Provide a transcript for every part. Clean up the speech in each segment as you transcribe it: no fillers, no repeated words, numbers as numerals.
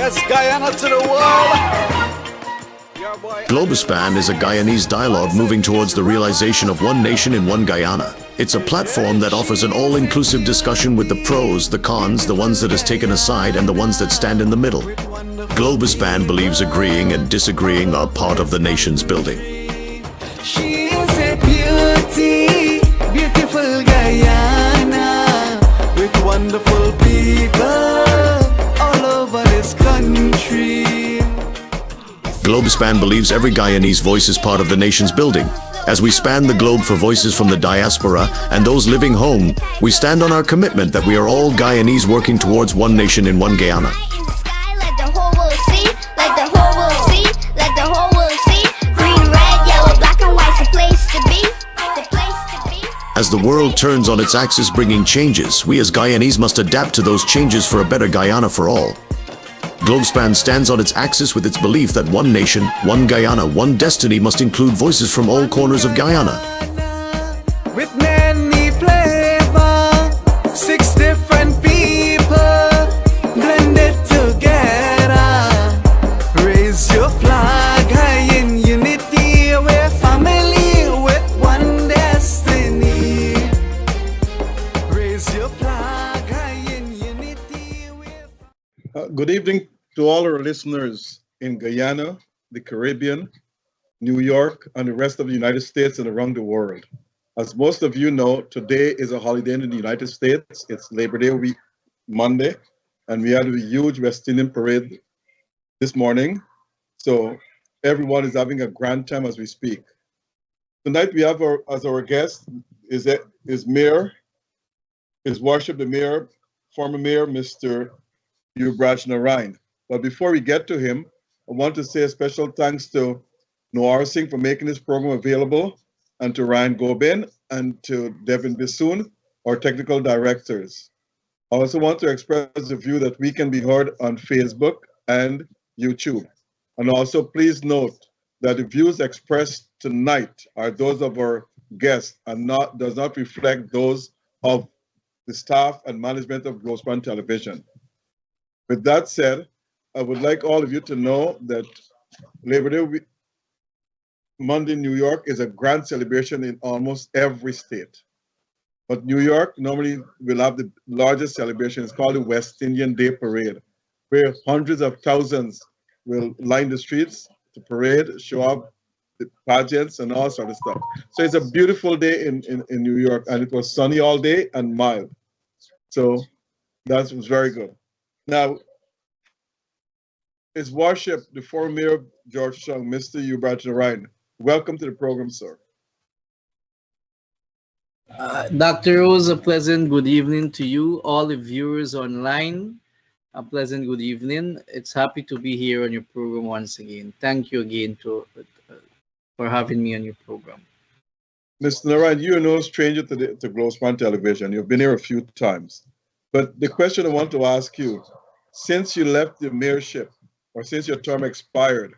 Yes, Guyana to the world. Globuspan is a Guyanese dialogue moving towards the realization of one nation in one Guyana. It's a platform that offers an all-inclusive discussion with the pros, the cons, the ones that is taken aside, and the ones that stand in the middle. Globuspan believes agreeing and disagreeing are part of the nation's building. She is a beauty, beautiful Guyana, with wonderful people all over this country. Globuspan believes every Guyanese voice is part of the nation's building. As we span the globe for voices from the diaspora and those living home, we stand on our commitment that we are all Guyanese working towards one nation in one Guyana. As the world turns on its axis bringing changes, we as Guyanese must adapt to those changes for a better Guyana for all. Globuspan stands on its axis with its belief that one nation, one Guyana, one destiny must include voices from all corners of Guyana. With many flavor, 6 different people blended together. Raise your flag high in unity, we're family with one destiny. Raise your flag high in unity. Good evening to all our listeners in Guyana, the Caribbean, New York, and the rest of the United States and around the world. As most of you know, today is a holiday in the United States. It's Labor Day week, Monday, and we had a huge West Indian parade this morning. So everyone is having a grand time as we speak. Tonight we have as our guest is His Worship the Mayor, former Mayor, Mr. Georgetown. But before we get to him, I want to say a special thanks to Noir Singh for making this program available, and to Ryan Gobin and to Devin Bissoon, our technical directors. I also want to express the view that we can be heard on Facebook and YouTube. And also please note that the views expressed tonight are those of our guests and does not reflect those of the staff and management of Globuspan Television. With that said, I would like all of you to know that Labor Day Monday in New York is a grand celebration in almost every state. But New York normally will have the largest celebration. It's called the West Indian Day Parade, where hundreds of thousands will line the streets to parade, show up the pageants and all sort of stuff. So it's a beautiful day in New York, and it was sunny all day and mild. So that was very good. Now, His Worship, the former Mayor of Georgetown, Mr. Georgetown, welcome to the program, sir. Dr. Rose, a pleasant good evening to you, all the viewers online. A pleasant good evening. It's happy to be here on your program once again. Thank you again for having me on your program. Mr. Narayan, you are no stranger to Globuspan Television. You've been here a few times. But the question I want to ask you, since you left the mayorship, or since your term expired,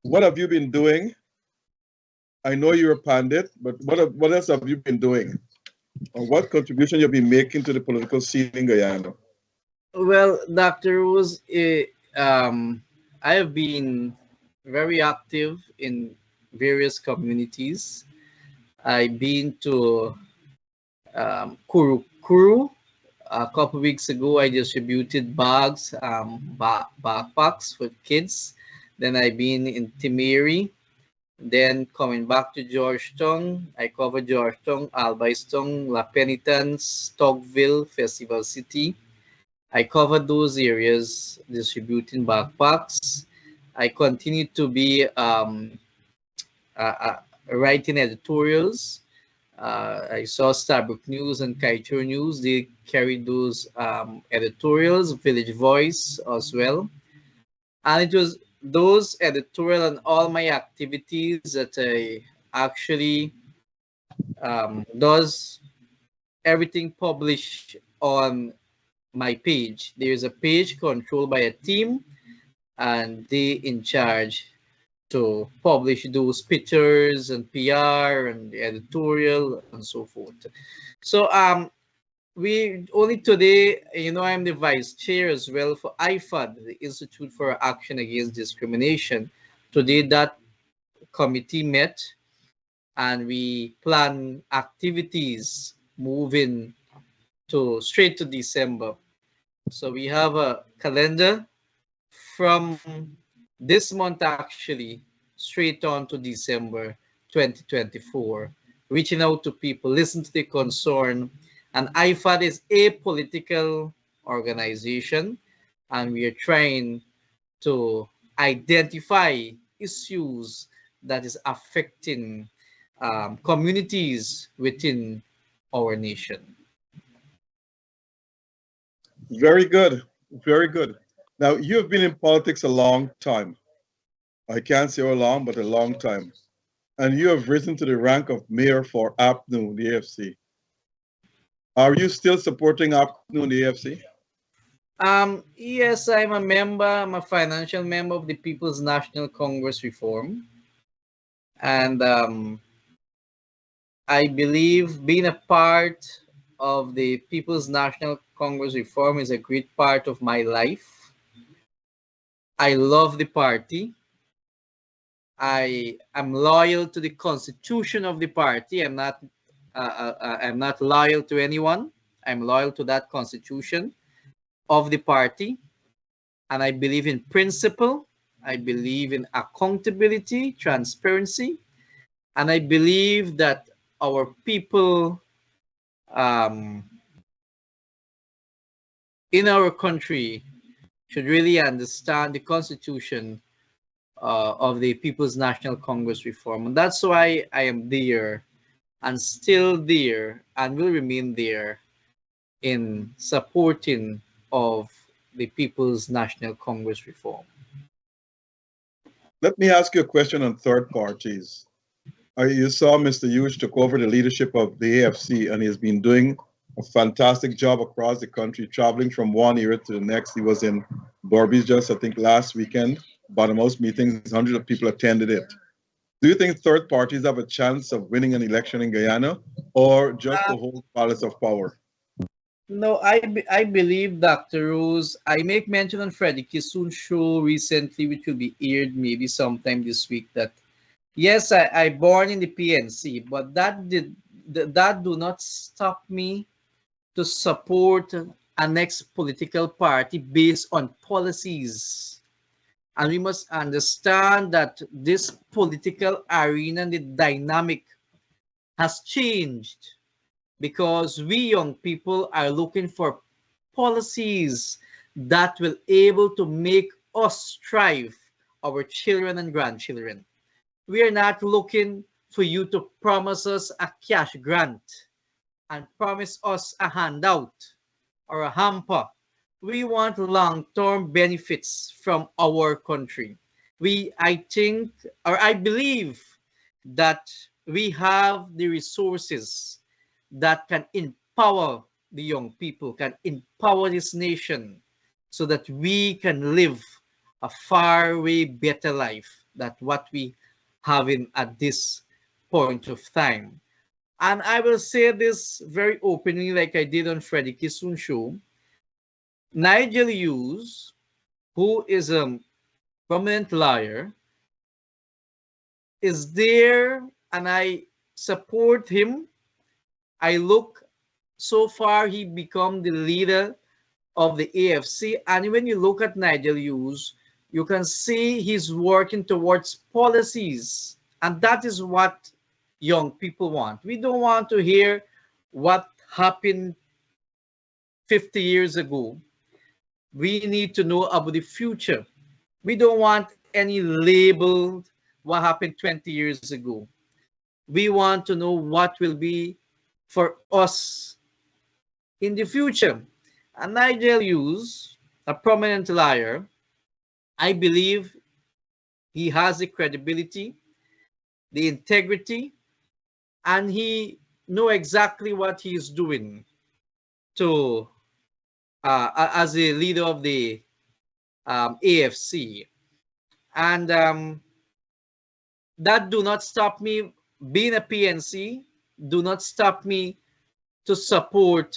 what have you been doing? I know you're a pundit, but what else have you been doing? Or what contribution you've been making to the political scene in Guyana? Well, Dr. Rose, I have been very active in various communities. I've been to Kuru. A couple weeks ago, I distributed bags, backpacks for kids. Then I've been in Timeri. Then coming back to Georgetown, I covered Georgetown, Albaiston, La Penitence, Stockville, Festival City. I covered those areas distributing backpacks. I continue to be writing editorials. I saw Starbuck News and Kaito News. They carried those editorials, Village Voice as well. And it was those editorial and all my activities that I actually does everything published on my page. There is a page controlled by a team, and they in charge to publish those pictures and PR and the editorial and so forth. So we only today, I'm the vice chair as well for IFAD, the Institute for Action Against Discrimination. Today, that committee met and we plan activities moving to straight to December. So we have a calendar from this month actually straight on to December 2024, reaching out to people, listen to the concern. And IFAD is a political organization, and we are trying to identify issues that is affecting communities within our nation. Very good. Very good. Now, you have been in politics a long time. I can't say how long, but a long time. And you have risen to the rank of mayor for APNU, the AFC. Are you still supporting APNU, the AFC? Yes, I'm a member. I'm a financial member of the People's National Congress Reform, and I believe being a part of the People's National Congress Reform is a great part of my life. I love the party. I am loyal to the constitution of the party. I'm not loyal to anyone. I'm loyal to that constitution of the party, and I believe in principle. I believe in accountability, transparency, and I believe that our people um, in our country should really understand the constitution of the People's National Congress Reform. And that's why I am there and still there and will remain there in supporting of the People's National Congress Reform. Let me ask you a question on third parties. You saw Mr. Hughes took over the leadership of the AFC, and he has been doing a fantastic job across the country, traveling from one area to the next. He was in Berbice just, I think, last weekend. Bottom House meetings, hundreds of people attended it. Do you think third parties have a chance of winning an election in Guyana, or just to hold balance of power? No, I believe, Dr. Rose, I make mention on Freddie Kissoon's show recently, which will be aired maybe sometime this week, that yes, I born in the PNC, but that do not stop me to support a next political party based on policies. And we must understand that this political arena and the dynamic has changed because we young people are looking for policies that will able to make us thrive, our children and grandchildren. We are not looking for you to promise us a cash grant and promise us a handout or a hamper. We want long-term benefits from our country. I think, or I believe that we have the resources that can empower the young people, can empower this nation so that we can live a far way better life than what we having at this point of time. And I will say this very openly, like I did on Freddie Kissoon's show. Nigel Hughes, who is a prominent lawyer, is there, and I support him. I look, so far he become the leader of the AFC, and when you look at Nigel Hughes, you can see he's working towards policies, and that is what young people want. We don't want to hear what happened 50 years ago. We need to know about the future. We don't want any labeled what happened 20 years ago. We want to know what will be for us in the future. And Nigel Hughes, a prominent liar, I believe he has the credibility, the integrity, and he know exactly what he is doing to as a leader of the AFC. And that do not stop me being a PNC, do not stop me to support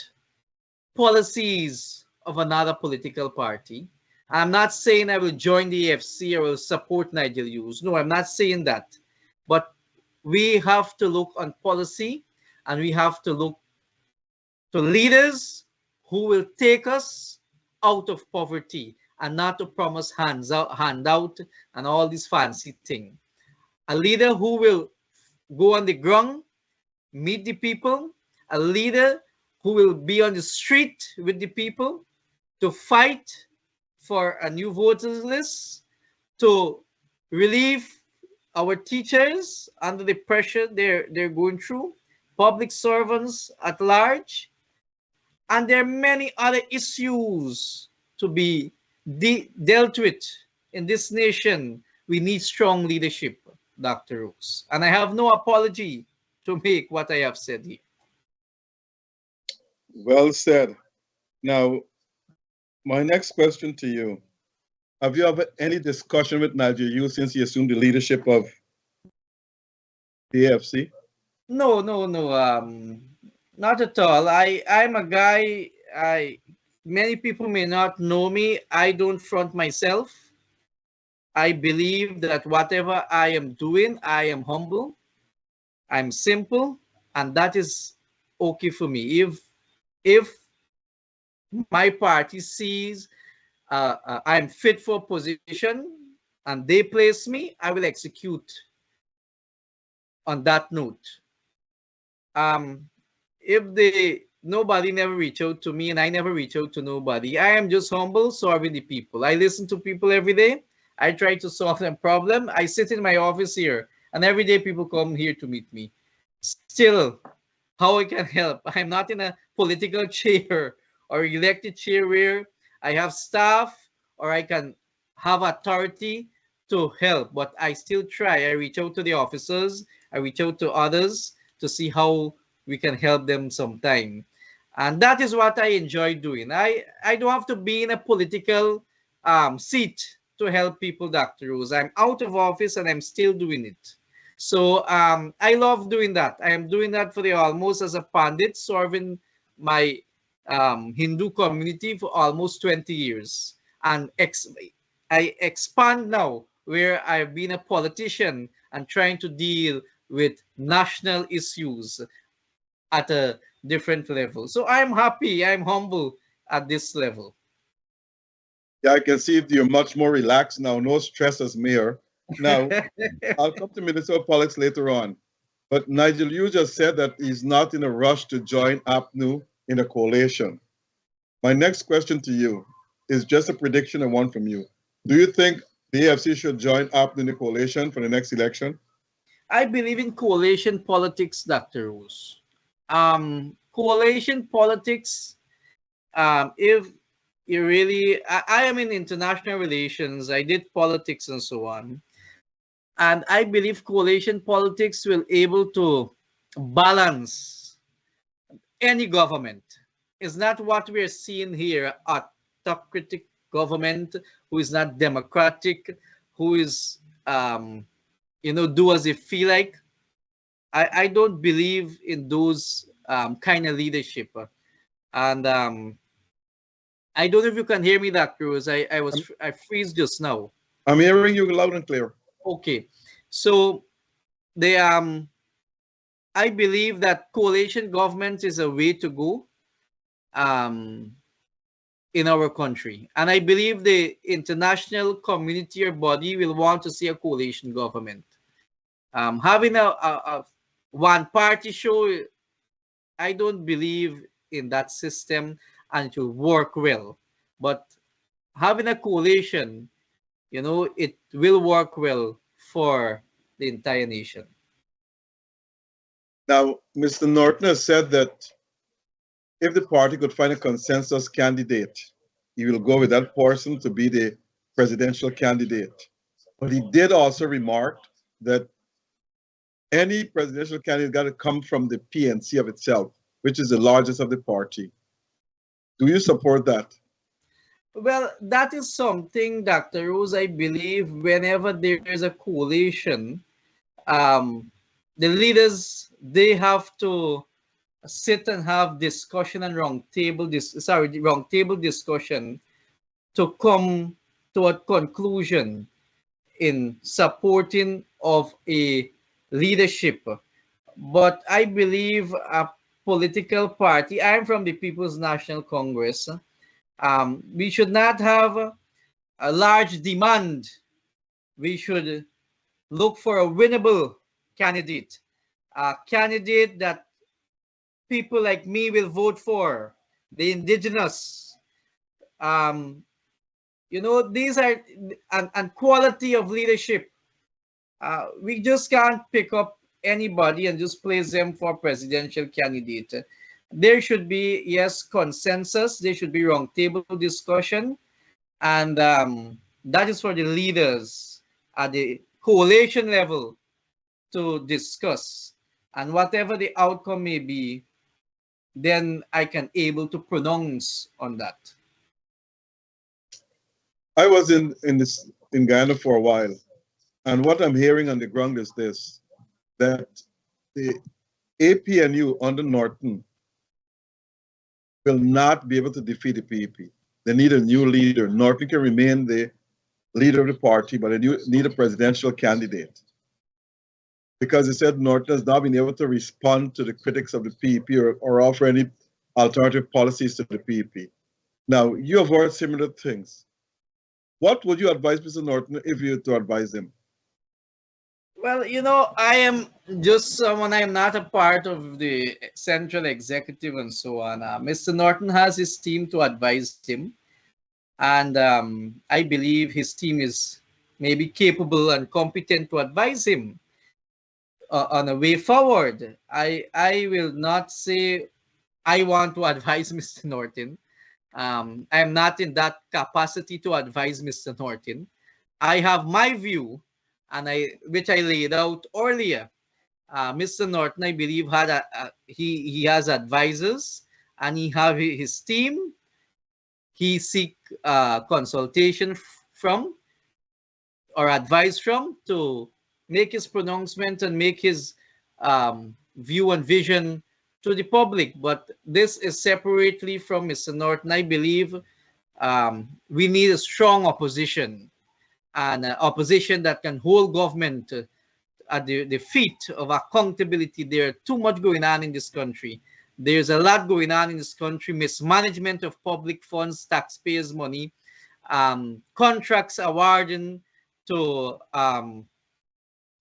policies of another political party. I'm not saying I will join the AFC or will support Nigel Hughes. No, I'm not saying that. But we have to look on policy, and we have to look to leaders who will take us out of poverty, and not to promise handout and all this fancy thing. A leader who will go on the ground, meet the people, a leader who will be on the street with the people to fight for a new voters list, to relieve our teachers under the pressure they're going through, public servants at large, and there are many other issues to be dealt with in this nation. We need strong leadership, Dr. Rose. And I have no apology to make what I have said here. Well said. Now, my next question to you. Have you ever any discussion with Nigel Hughes since he assumed the leadership of the AFC? No, not at all. I'm a guy, many people may not know me. I don't front myself. I believe that whatever I am doing, I am humble, I'm simple, and that is okay for me. If my party sees I'm fit for position and they place me, I will execute on that note. If nobody never reach out to me and I never reach out to nobody, I am just humble serving the people. I listen to people every day. I try to solve them problem. I sit in my office here and every day people come here to meet me. Still, how I can help? I'm not in a political chair or elected chair where I have staff or I can have authority to help, but I still try. I reach out to the officers, I reach out to others to see how we can help them sometime. And that is what I enjoy doing. I don't have to be in a political seat to help people, Dr. Rose. I'm out of office and I'm still doing it. So I love doing that. I am doing that for the almost as a pandit, serving my Hindu community for almost 20 years. And I expand now where I've been a politician and trying to deal with national issues at a different level. So I'm happy, I'm humble at this level. Yeah, I can see you're much more relaxed now, no stress as mayor. Now, I'll come to municipal politics later on. But Nigel, you just said that he's not in a rush to join APNU in a coalition. My next question to you is just a prediction and one from you. Do you think the AFC should join APNU in a coalition for the next election? I believe in coalition politics, Dr. Rose. Coalition politics, if you really, I am in international relations, I did politics and so on. And I believe coalition politics will able to balance any government. It's not what we're seeing here, autocratic government who is not democratic, who is, do as they feel like. I don't believe in those kind of leadership. And I don't know if you can hear me, Dr. Rose. I freeze just now. I'm hearing you loud and clear. Okay, so I believe that coalition government is a way to go in our country, and I believe the international community or body will want to see a coalition government. Having a one-party show, I don't believe in that system, and it will work well. But having a coalition, it will work well for the entire nation. Now, Mr. Norton has said that if the party could find a consensus candidate, he will go with that person to be the presidential candidate. But he did also remark that any presidential candidate got to come from the PNC of itself, which is the largest of the party. Do you support that? Well, that is something, Dr. Rose, I believe whenever there is a coalition, the leaders, they have to sit and have discussion and round table discussion to come to a conclusion in supporting of a leadership. But I believe a political party, I'm from the People's National Congress, we should not have a large demand. We should look for a winnable candidate, a candidate that people like me will vote for, the indigenous. You know, these are, and quality of leadership. We just can't pick up anybody and just place them for presidential candidate. There should be, yes, consensus. There should be round table discussion. And that is for the leaders at the coalition level to discuss. And whatever the outcome may be, then I can able to pronounce on that. I was in Guyana for a while, and what I'm hearing on the ground is this: that the APNU under Norton will not be able to defeat the PEP. They need a new leader. Norton can remain the leader of the party, but they need a presidential candidate. Because they said Norton has not been able to respond to the critics of the PEP or offer any alternative policies to the PEP. Now, you have heard similar things. What would you advise Mr. Norton if you were to advise him? Well, you know, I am just someone, I am not a part of the central executive and so on. Mr. Norton has his team to advise him. And I believe his team is maybe capable and competent to advise him on a way forward. I will not say I want to advise Mr. Norton. I am not in that capacity to advise Mr. Norton. I have my view, and which I laid out earlier. Mr. Norton, I believe, had he has advisors, and he have his team. He seek consultation from or advice from to make his pronouncement and make his view and vision to the public. But this is separately from Mr. Norton. I believe we need a strong opposition, and opposition that can hold government at the feet of accountability. There's too much going on in this country. There's a lot going on in this country: mismanagement of public funds, taxpayers' money, contracts awarding to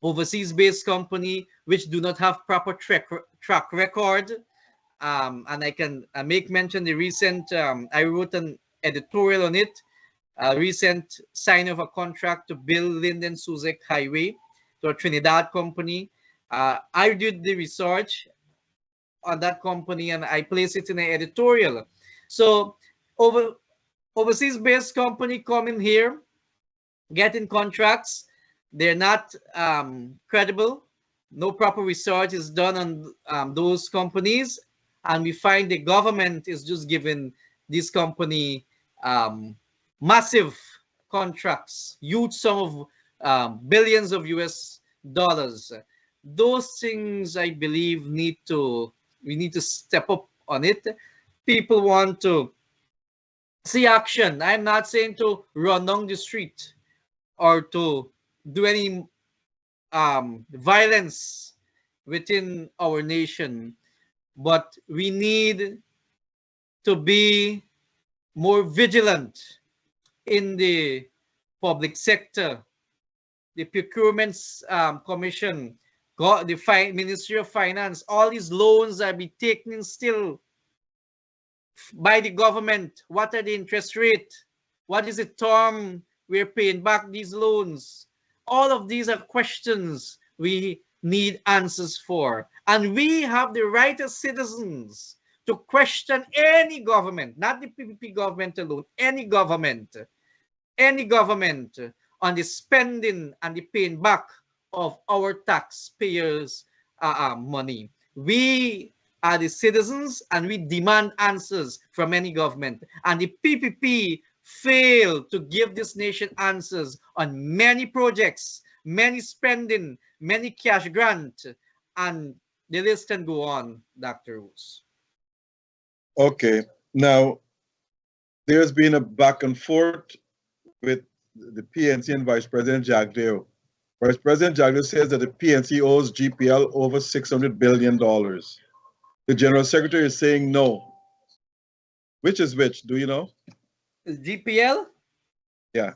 overseas-based company which do not have proper track record. And I can make mention the recent, I wrote an editorial on it, recent sign of a contract to build Linden Suzek Highway to a Trinidad company. I did the research on that company and I placed it in an editorial. So overseas-based company coming here, getting contracts, they're not credible. No proper research is done on those companies, and we find the government is just giving this company massive contracts, huge sum of billions of US dollars. Those things, I believe, we need to step up on it. People want to see action. I'm not saying to run down the street or to do any violence within our nation, but we need to be more vigilant in the public sector. The Procurement Commission, the Ministry of Finance, all these loans are being taken still by the government. What are the interest rate? What is the term we're paying back these loans? All of these are questions we need answers for. And we have the right as citizens to question any government, not the PPP government alone, any government on the spending and the paying back of our taxpayers' money. We are the citizens and we demand answers from any government. And the PPP failed to give this nation answers on many projects, many spending, many cash grant, and the list can go on, Dr. Rose. Okay. Now, there's been a back and forth with the PNC and Vice President Jagdeo. Vice President Jagdeo says that the PNC owes GPL over $600 billion. The General Secretary is saying no. Which is which? Do you know? GPL? Yeah.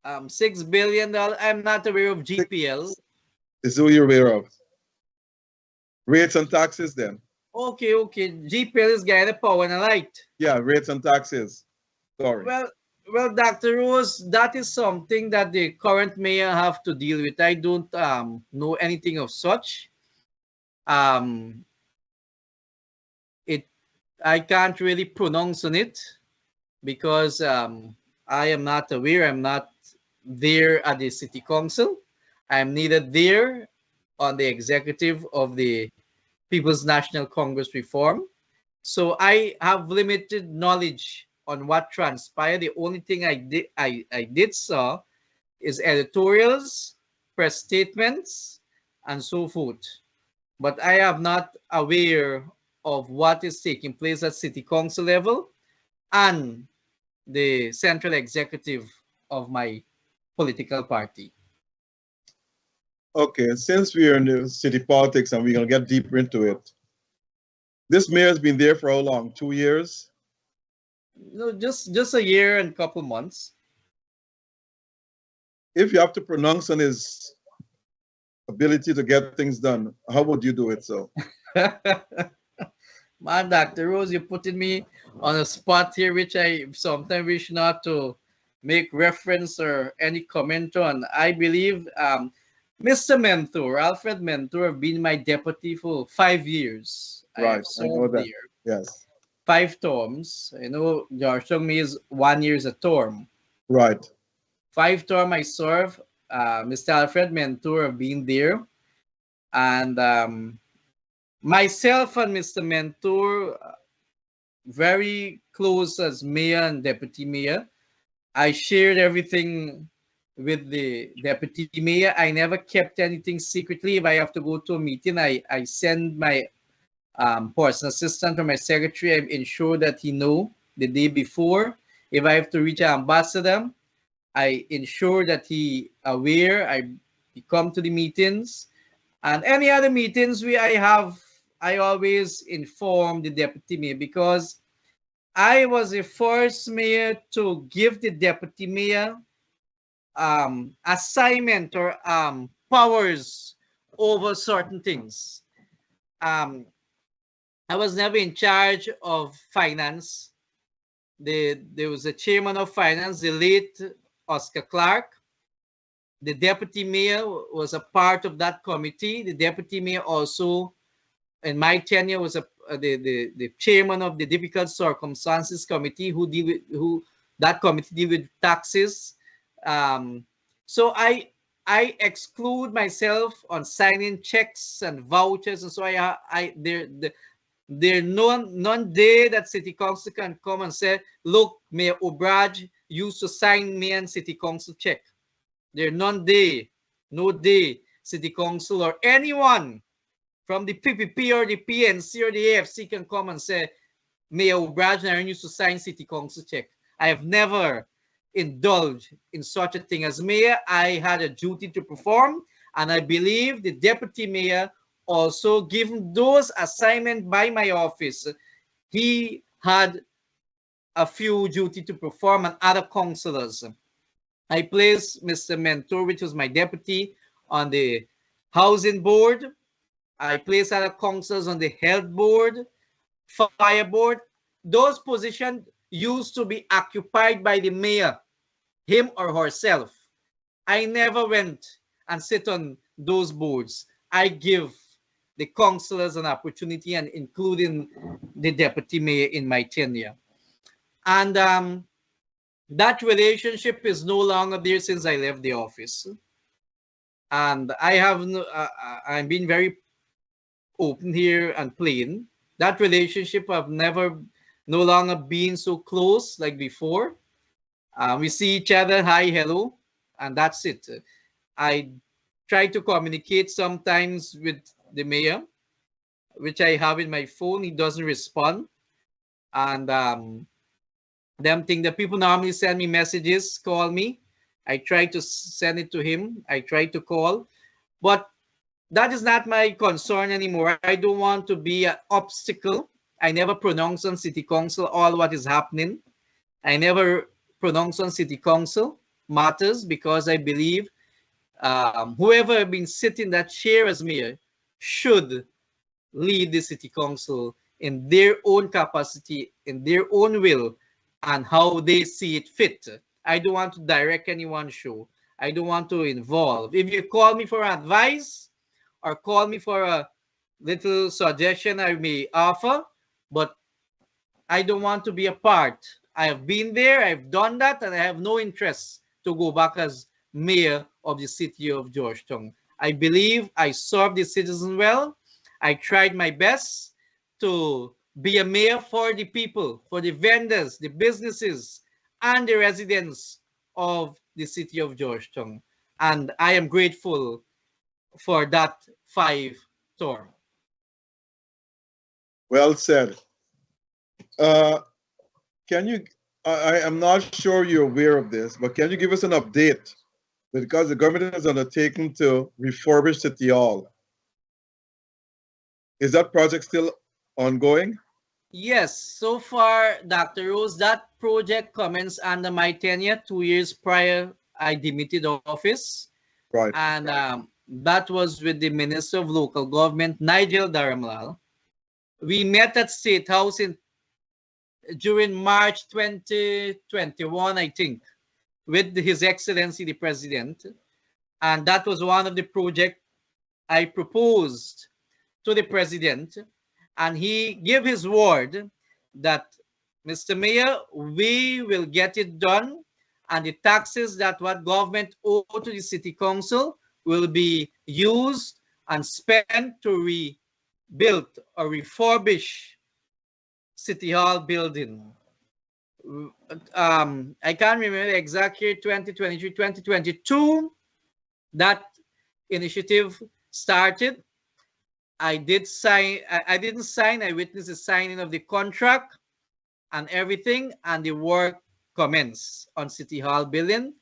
$6 billion. I'm not aware of GPL. This is who you're aware of. Rates and taxes then. Okay. GPL is Guyana Power and Light. Yeah, rates and taxes. Sorry. Well, Dr. Rose, that is something that the current mayor have to deal with. I don't know anything of such. I can't really pronounce on it because I am not aware. I'm not there at the city council. I'm neither there on the executive of the People's National Congress Reform. So I have limited knowledge on what transpired. The only thing I did saw is editorials, press statements, and so forth. But I am not aware of what is taking place at city council level and the central executive of my political party. Okay, since we are in the city politics and we're going to get deeper into it, this mayor has been there for how long? 2 years? No, just a year and a couple months. If you have to pronounce on his ability to get things done, how would you do it so? Man, Dr. Rose, you're putting me on a spot here, which I sometimes wish not to make reference or any comment on. I believe Mr. Mentor, Alfred Mentor, have been my deputy for 5 years. Right, I know that. There. Yes. 5 terms. You know, Georgetown is 1 year a term. Right. 5 term I serve. Mr. Alfred Mentor have been there. And myself and Mr. Mentor, very close as mayor and deputy mayor. I shared everything with the deputy mayor. I never kept anything secretly. If I have to go to a meeting, I send my personal assistant or my secretary. I ensure that he know the day before. If I have to reach an ambassador, I ensure that he aware. I come to the meetings, and any other meetings I always inform the deputy mayor, because I was the first mayor to give the deputy mayor assignment or powers over certain things. I was never in charge of finance. There was a chairman of finance, the late Oscar Clark. The deputy mayor was a part of that committee. The deputy mayor also, in my tenure, was the chairman of the difficult circumstances committee, that committee deal with taxes. So I exclude myself on signing checks and vouchers, and so there none day that city council can come and say, look, Mayor Obraj used to sign me and city council check. There no day city council or anyone from the PPP or the PNC or the AFC can come and say, Mayor Obraj and I used to sign city council check. I have never indulged in such a thing. As mayor, I had a duty to perform, and I believe the deputy mayor also, given those assignments by my office, he had a few duty to perform, and other councillors. I placed Mr. Mentor, which was my deputy, on the housing board. I placed other councillors on the health board, fire board. Those positions used to be occupied by the mayor, him or herself. I never went and sit on those boards. I give the councillors an opportunity, and including the deputy mayor in my tenure. And that relationship is no longer there since I left the office. And I'm being very open here and plain. That relationship have no longer been so close like before. We see each other, hi, hello, and that's it. I try to communicate sometimes with the mayor, which I have in my phone. He doesn't respond. And them thing that people normally send me messages, call me. I try to send it to him. I try to call. But that is not my concern anymore. I don't want to be an obstacle. I never pronounce on city council all what is happening. I never pronounce on city council matters because I believe whoever has been sitting that chair as mayor should lead the city council in their own capacity, in their own will, and how they see it fit. I don't want to direct anyone's show. I don't want to involve. If you call me for advice or call me for a little suggestion, I may offer, but I don't want to be a part. I have been there, I've done that, and I have no interest to go back as mayor of the city of Georgetown. I believe I served the citizens well. I tried my best to be a mayor for the people, for the vendors, the businesses, and the residents of the city of Georgetown. And I am grateful for that 5 term. Well said. Can you, I am not sure you're aware of this, but can you give us an update? Because the government has undertaken to refurbish City Hall. Is that project still ongoing? Yes, so far, Dr. Rose, that project commenced under my tenure 2 years prior I demitted office. Right. And that was with the Minister of Local Government, Nigel Dharamlal. We met at State House during March 2021, I think, with His Excellency the President. And that was one of the projects I proposed to the President. And he gave his word that, Mr. Mayor, we will get it done. And the taxes that what government owe to the City Council will be used and spent to rebuild or refurbish City Hall building. I can't remember the exact year, 2023, 2022, that initiative started. I didn't sign, I witnessed the signing of the contract and everything, and the work commenced on City Hall building.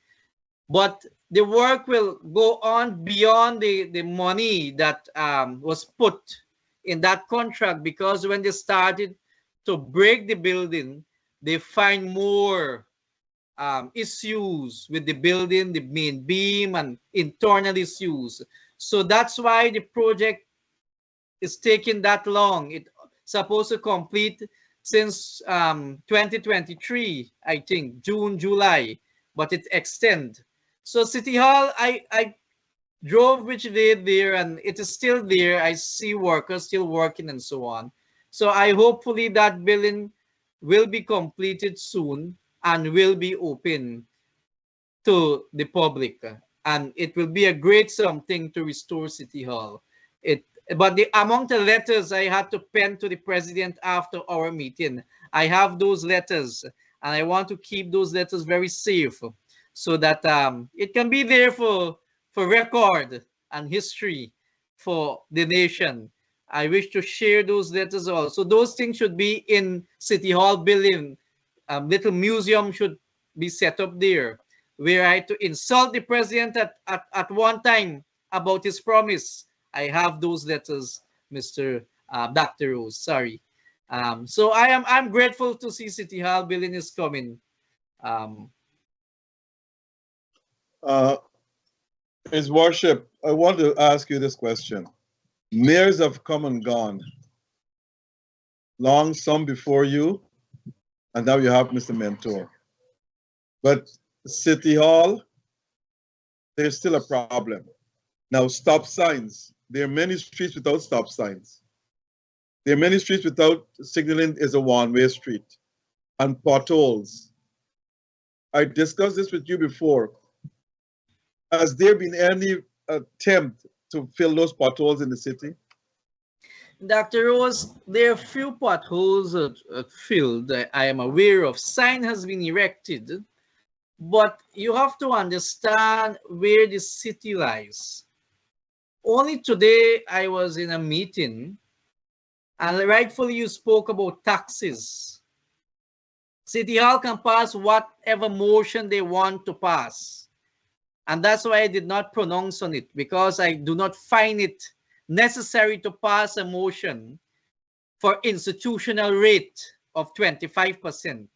But the work will go on beyond the money that was put in that contract, because when they started to break the building, they find more issues with the building, the main beam, and internal issues. So that's why the project is taking that long. It's supposed to complete since 2023, I think, June, July, but it extend. So City Hall, I drove which day there, and it is still there. I see workers still working and so on. So I hopefully that building will be completed soon and will be open to the public. And it will be a great something to restore City Hall. But among the letters I had to pen to the President after our meeting, I have those letters, and I want to keep those letters very safe so that it can be there for record and history for the nation. I wish to share those letters also. Those things should be in City Hall building. Little museum should be set up there, where I had to insult the President at one time about his promise. I have those letters, Mr. Dr. Rose. Sorry. So I'm grateful to see City Hall building is coming. His Worship, I want to ask you this question. Mayors have come and gone. Long some before you, and now you have Mr. Mentor. But City Hall, there's still a problem. Now, stop signs. There are many streets without stop signs. There are many streets without signaling is a one-way street. And potholes. I discussed this with you before. Has there been any attempt to fill those potholes in the city? Dr. Rose, there are few potholes filled that I am aware of. Sign has been erected, but you have to understand where the city lies. Only today I was in a meeting, and rightfully you spoke about taxes. City Hall can pass whatever motion they want to pass. And that's why I did not pronounce on it, because I do not find it necessary to pass a motion for institutional rate of 25%.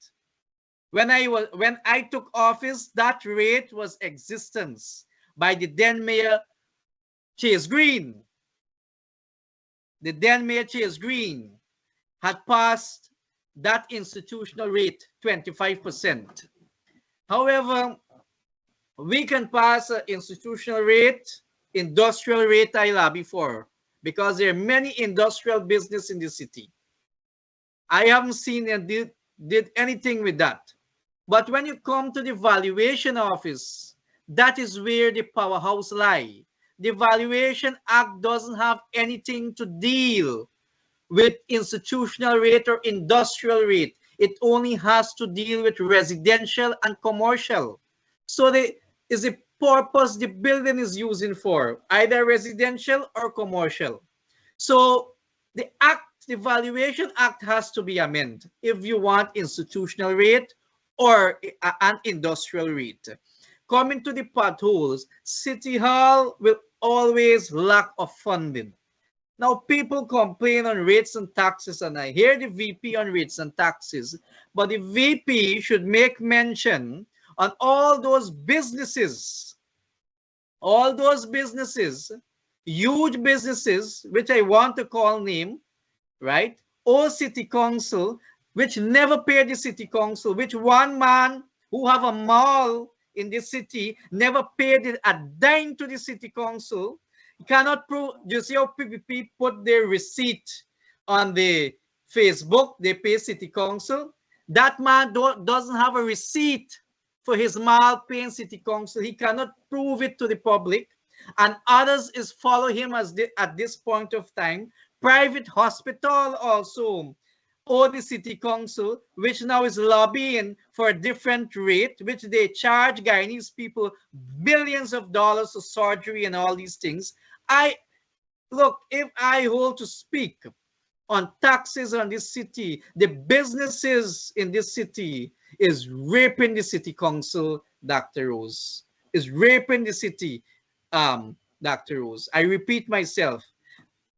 When I took office, that rate was existence by the then Mayor Chase Green. The then Mayor Chase Green had passed that institutional rate 25%. However, we can pass an institutional rate, industrial rate I lobby for, because there are many industrial business in the city. I haven't seen and did anything with that. But when you come to the valuation office, that is where the powerhouse lie. The Valuation Act doesn't have anything to deal with institutional rate or industrial rate. It only has to deal with residential and commercial. So is the purpose the building is using for, either residential or commercial. So the Valuation Act has to be amended if you want institutional rate or an industrial rate. Coming to the potholes, City Hall will always lack of funding. Now, people complain on rates and taxes, and I hear the VP on rates and taxes, but the VP should make mention on all those businesses, huge businesses, which I want to call name, right? Or city council, which never paid the city council, which one man who have a mall in the city never paid a dime to the city council. You cannot prove. You see how PPP put their receipt on the Facebook, they pay city council. That man doesn't have a receipt for his mall paying city council. He cannot prove it to the public. And others is follow him at this point of time. Private hospital also or the city council, which now is lobbying for a different rate, which they charge Guyanese people billions of dollars for surgery and all these things. Look, if I hold to speak on taxes on this city, the businesses in this city is raping the city council, Dr. Rose. Is raping the city, Dr. Rose. I repeat myself.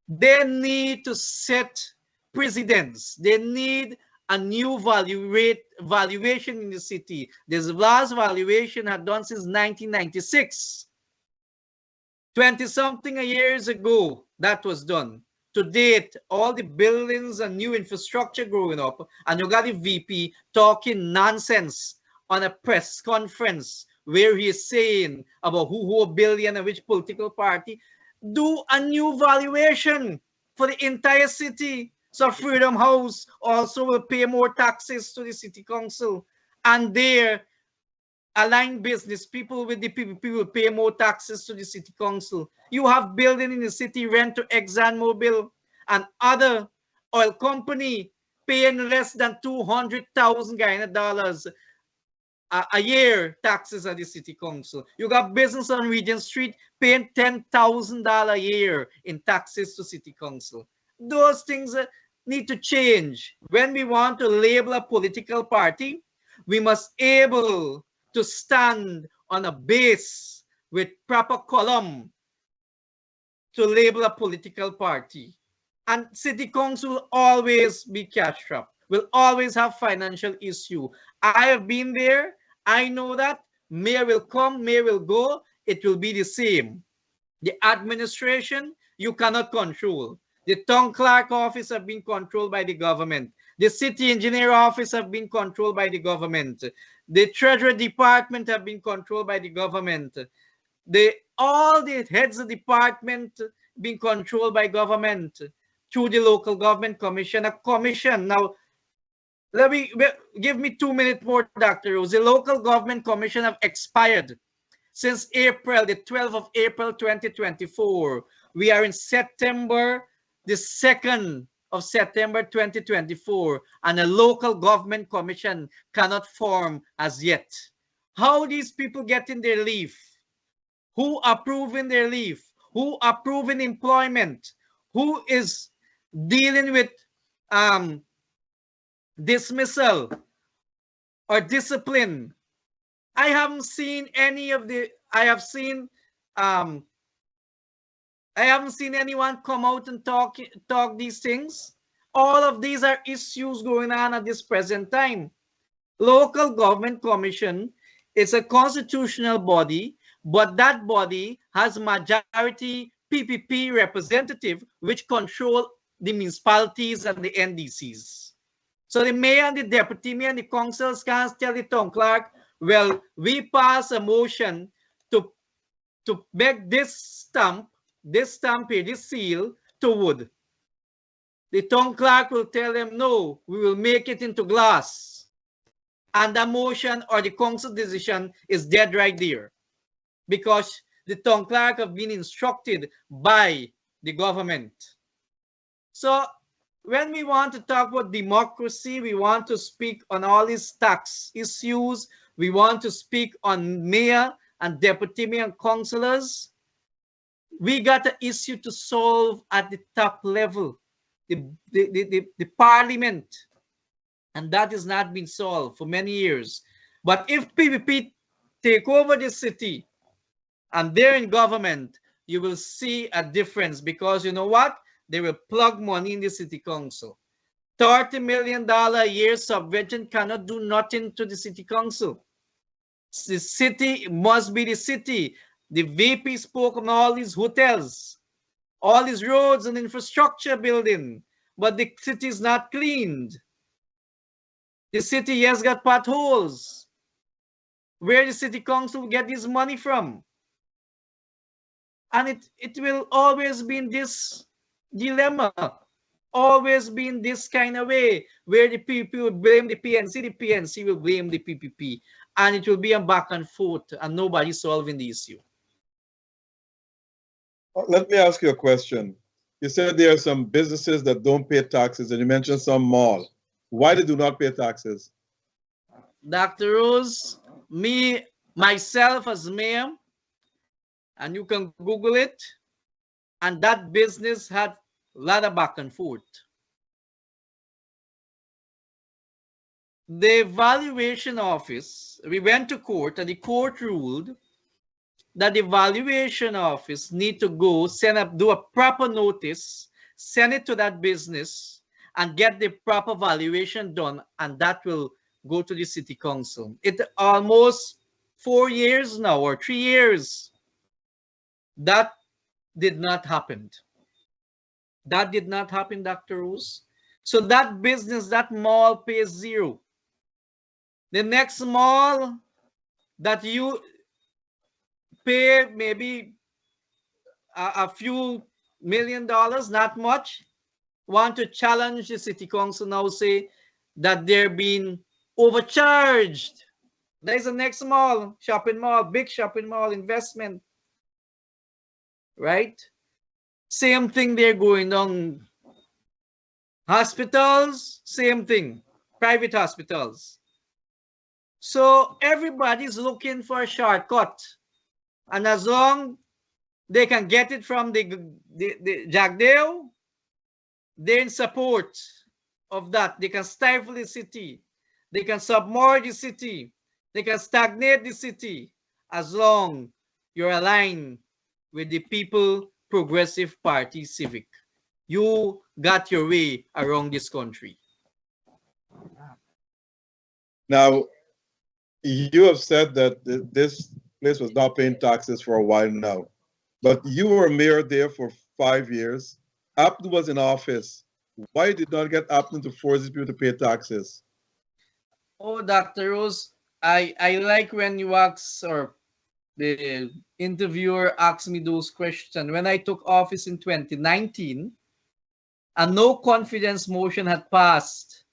They need to set precedents. They need a new valuation in the city. This last valuation had done since 1996. 20-something years ago, that was done. To date, all the buildings and new infrastructure growing up, and you got the VP talking nonsense on a press conference where he is saying about who a billion and which political party. Do a new valuation for the entire city. So Freedom House also will pay more taxes to the city council, and their aligned business people with the PPP will pay more taxes to the city council. You have building in the city rent to ExxonMobil and other oil company paying less than 200,000 Guyana dollars a year taxes at the city council. You got business on Regent Street paying $10,000 a year in taxes to city council. Those things need to change. When we want to label a political party, we must able to stand on a base with proper column to label a political party. And city council will always be cash-strapped, will always have financial issue. I have been there. I know that. Mayor will come, mayor will go. It will be the same. The administration, you cannot control. The town clerk office have been controlled by the government. The city engineer office have been controlled by the government. The treasury department have been controlled by the government. All the heads of department being controlled by government through the local government commission. A commission. Now, give me 2 minutes more, Dr. Rose. The local government commission have expired since April, the 12th of April, 2024. We are in September, the 2nd of September 2024, and a local government commission cannot form as yet. How these people getting their leave? Who approving their leave? who approving employment, who is dealing with dismissal or discipline. I haven't seen any of the. I haven't seen anyone come out and talk these things. All of these are issues going on at this present time. Local Government Commission is a constitutional body, but that body has majority PPP representative which control the municipalities and the NDCs. So the mayor and the deputy mayor and the councils can't tell the town clerk, well, we pass a motion to make this stamp here, this seal to wood. The town clerk will tell them, no, we will make it into glass. And the motion or the council decision is dead right there, because the town clerk have been instructed by the government. So when we want to talk about democracy, we want to speak on all these tax issues, we want to speak on mayor and deputy mayor and councillors, we got an issue to solve at the top level, the parliament. And that has not been solved for many years. But if PPP take over the city and they're in government, you will see a difference, because you know what? They will plug money in the city council. $30 million a year subvention cannot do nothing to the city council. The city must be the city. The VP spoke on all these hotels, all these roads and infrastructure building, but the city is not cleaned. The city has got potholes. Where the city council get this money from? And it will always be in this dilemma, always be in this kind of way, where the PPP will blame the PNC will blame the PPP, and it will be a back and forth, and nobody solving the issue. Let me ask you a question. You said there are some businesses that don't pay taxes, and you mentioned some mall. Why they do not pay taxes? Dr. Rose, myself as mayor, and you can Google it, and that business had a lot of back and forth. The valuation office, we went to court, and the court ruled that the valuation office need to go do a proper notice, send it to that business, and get the proper valuation done, and that will go to the city council. It almost 4 years now, or 3 years. That did not happen. That did not happen, Dr. Rose. So that business, that mall pays zero. The next mall that you pay maybe a few $1 million, not much, want to challenge the city council now, say that they're being overcharged. There's a next mall, shopping mall, big shopping mall investment, right? Same thing, they're going on. Hospitals, same thing, private hospitals. So everybody's looking for a shortcut, and as long they can get it from the Jagdeo, they're in support of that. They can stifle the city. They can submerge the city. They can stagnate the city, as long you're aligned with the People Progressive Party Civic. You got your way around this country. Now, you have said that this place was not paying taxes for a while now, but you were mayor there for 5 years. Upton was in office. Why did not get Upton to force these people to pay taxes? Oh, Dr. Rose, I like when you ask, or the interviewer asked me those questions. When I took office in 2019, a no confidence motion had passed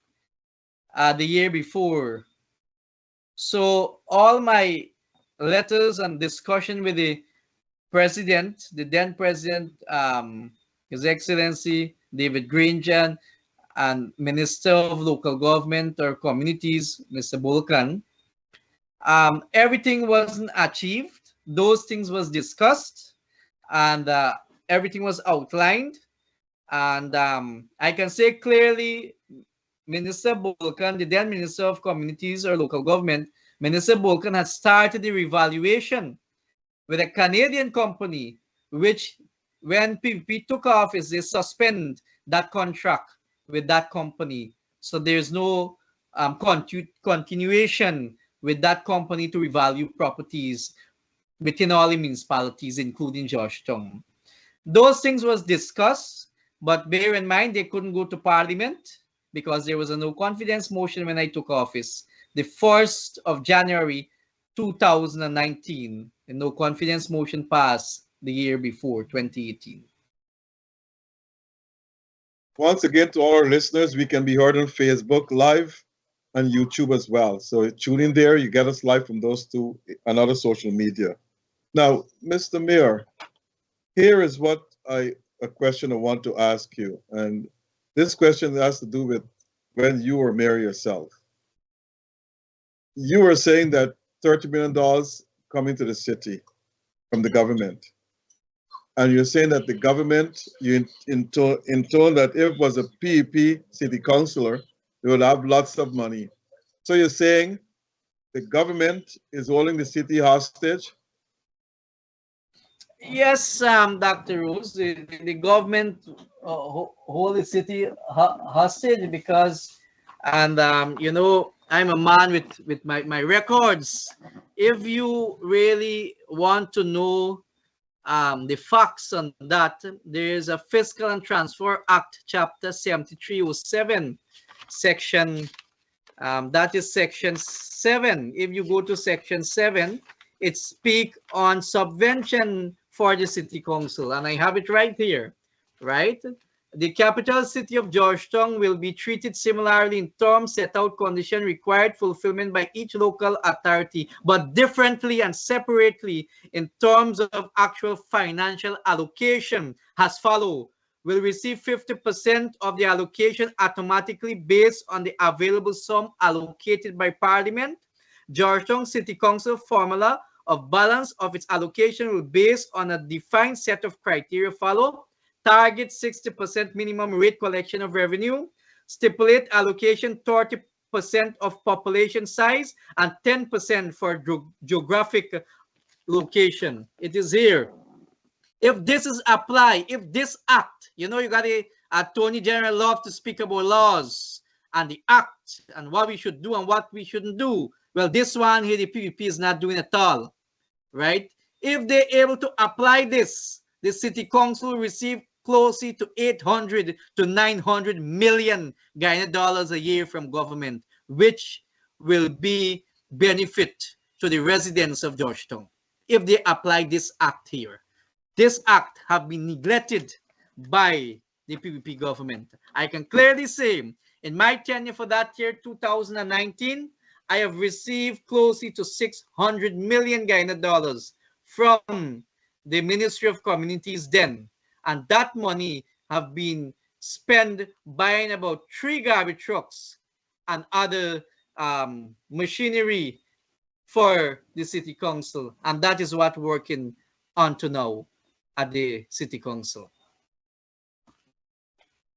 the year before. So all my letters and discussion with the president, the then president, His Excellency David Granger, and Minister of Local Government or Communities, Mr. Bulkan, everything wasn't achieved. Those things was discussed, and everything was outlined. And I can say clearly, Minister Bolkan, the then Minister of Communities or Local Government, Minister Bolkan had started the revaluation with a Canadian company, which when PVP took office, they suspend that contract with that company. So there's no continuation with that company to revalue properties within all the municipalities, including Georgetown. Those things was discussed, but bear in mind they couldn't go to Parliament because there was a no confidence motion when I took office, the 1st of January 2019. The no confidence motion passed the year before, 2018. Once again, to all our listeners, we can be heard on Facebook Live and YouTube as well. So tune in there. You get us live from those two and other social media. Now, Mr. Mayor, here is a question I want to ask you. And this question has to do with when you were mayor yourself. You were saying that $30 million coming to the city from the government. And you're saying that the government, you in tone that if it was a PEP city councillor, they would have lots of money. So you're saying the government is holding the city hostage? Yes, Dr. Rose, the government hold the city hostage because, and you know, I'm a man with my records. If you really want to know the facts on that, there is a Fiscal and Transfer Act, Chapter 7307, section, that is section 7. If you go to section 7, it speaks on subvention for the city council, and I have it right here, right? The capital city of Georgetown will be treated similarly in terms, set out, condition, required fulfillment by each local authority, but differently and separately in terms of actual financial allocation as follow. Will receive 50% of the allocation automatically based on the available sum allocated by Parliament. Georgetown City Council formula of balance of its allocation will be based on a defined set of criteria follow. Target 60% minimum rate collection of revenue. Stipulate allocation 30% of population size and 10% for geographic location. It is here. If this is applied, if this act, you know, you got a Attorney General love to speak about laws and the act and what we should do and what we shouldn't do. Well, this one here, the PVP is not doing at all, right? If they're able to apply this, the city council will receive closely to 800 to 900 million Guyana dollars a year from government, which will be benefit to the residents of Georgetown if they apply this act here. This act have been neglected by the PVP government. I can clearly say in my tenure for that year, 2019, I have received closely to 600 million Guyana dollars from the Ministry of Communities then. And that money have been spent buying about 3 garbage trucks and other machinery for the city council. And that is what we're working on to now at the city council.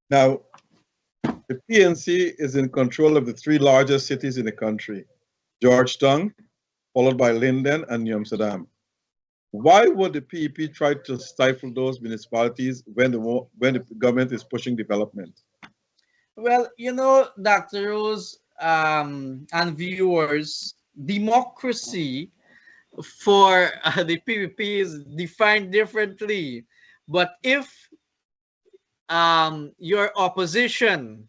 Now, the PNC is in control of the 3 largest cities in the country, Georgetown, followed by Linden and New Amsterdam. Why would the PEP try to stifle those municipalities when the government is pushing development? Well, you know, Dr. Rose and viewers, democracy for the PVP is defined differently. But if your opposition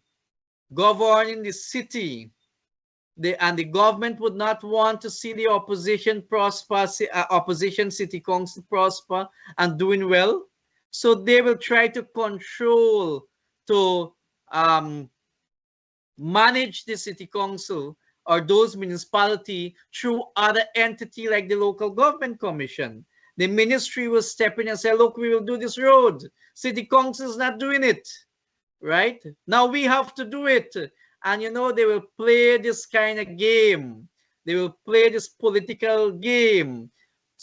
governing the city, and the government would not want to see the opposition prosper, opposition city council prosper and doing well, so they will try to control, to manage the city council or those municipality through other entity like the local government commission. The ministry will step in and say, look, we will do this road. City council is not doing it, right? Now we have to do it. And, you know, they will play this kind of game. They will play this political game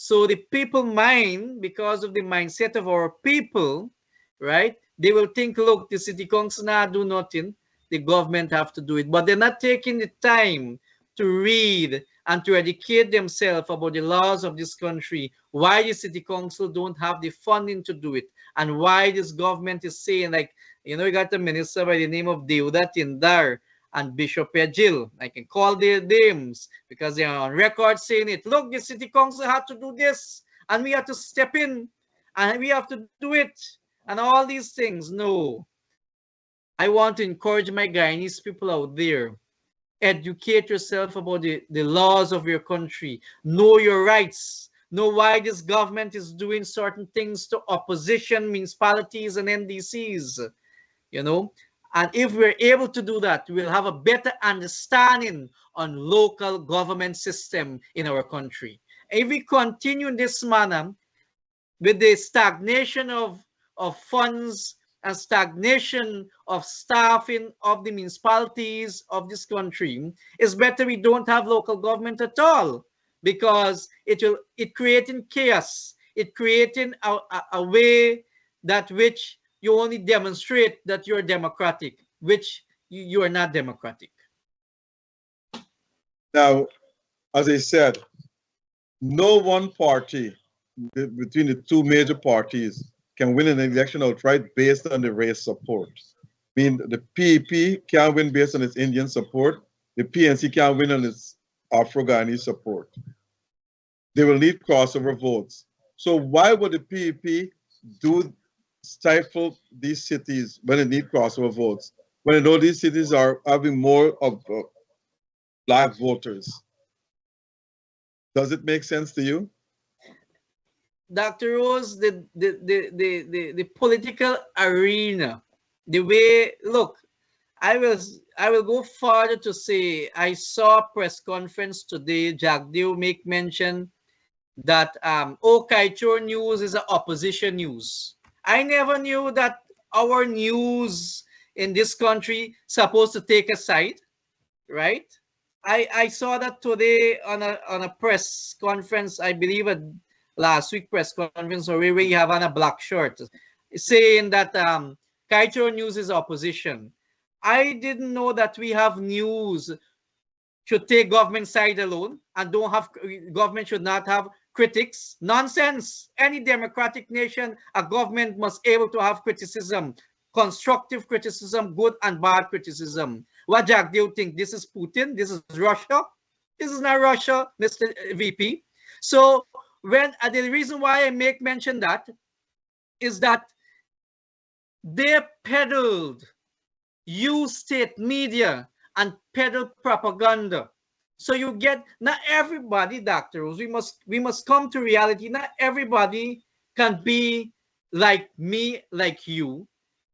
So the people mind, because of the mindset of our people, right? They will think, look, the city council not do nothing. The government have to do it. But they're not taking the time to read and to educate themselves about the laws of this country, why the city council don't have the funding to do it, and why this government is saying, like, you know, you got a minister by the name of Deodat Indar and Bishop Ejil. I can call their names because they are on record saying it. Look, the city council had to do this, and we have to step in, and we have to do it, and all these things. No. I want to encourage my Guyanese people out there. Educate yourself about the laws of your country. Know your rights. Know why this government is doing certain things to opposition, municipalities, and NDCs. You know, and if we're able to do that, we'll have a better understanding on local government system in our country. If we continue in this manner, with the stagnation of funds and stagnation of staffing of the municipalities of this country, it's better we don't have local government at all, because it creating chaos, it creating a way that which you only demonstrate that you're democratic, which you are not democratic. Now, as I said, no one party between the two major parties can win an election outright based on the race support. I mean, the PEP can't win based on its Indian support. The PNC can't win on its Afro-Guyanese support. They will need crossover votes. So why would the PEP stifle these cities when they need crossover votes, when they know these cities are having more of Black voters? Does it make sense to you? Dr. Rose, the political arena, the way, look, I will go further to say, I saw a press conference today, Jagdeo make mention that Kaichor News is an opposition news. I never knew that our news in this country supposed to take a side, right? I saw that today on a press conference, I believe last week press conference, where we have on a black shirt saying that Kaichor News is opposition. I didn't know that we have news should take government side alone and don't have government should not have critics. Nonsense. Any democratic nation, a government must able to have criticism, constructive criticism, good and bad criticism. What, Jack, do you think this is Putin? This is Russia? This is not Russia, Mr. VP. So the reason why I make mention that is that they peddled, use state media and peddle propaganda. So you get, not everybody, doctors, we must come to reality. Not everybody can be like me, like you,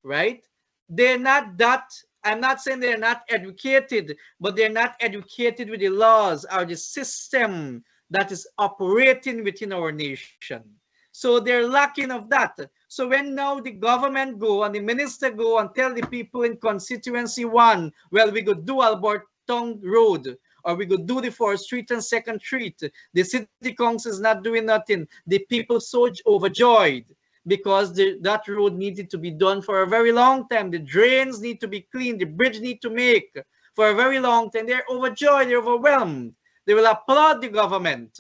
right? They're not that, I'm not saying they're not educated, but they're not educated with the laws or the system that is operating within our nation. So they're lacking of that. So when now the government go and the minister go and tell the people in constituency 1, well, we could do Albert Tong Road, or we could do the 4th Street and 2nd Street. The city council is not doing nothing. The people so overjoyed because that road needed to be done for a very long time. The drains need to be cleaned. The bridge need to make for a very long time. They're overjoyed. They're overwhelmed. They will applaud the government,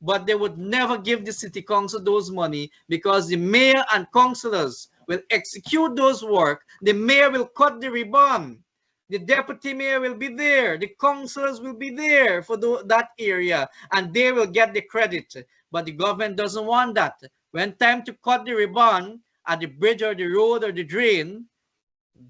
but they would never give the city council those money because the mayor and councillors will execute those work. The mayor will cut the ribbon. The deputy mayor will be there. The councillors will be there for that area, and they will get the credit. But the government doesn't want that. When time to cut the ribbon at the bridge or the road or the drain,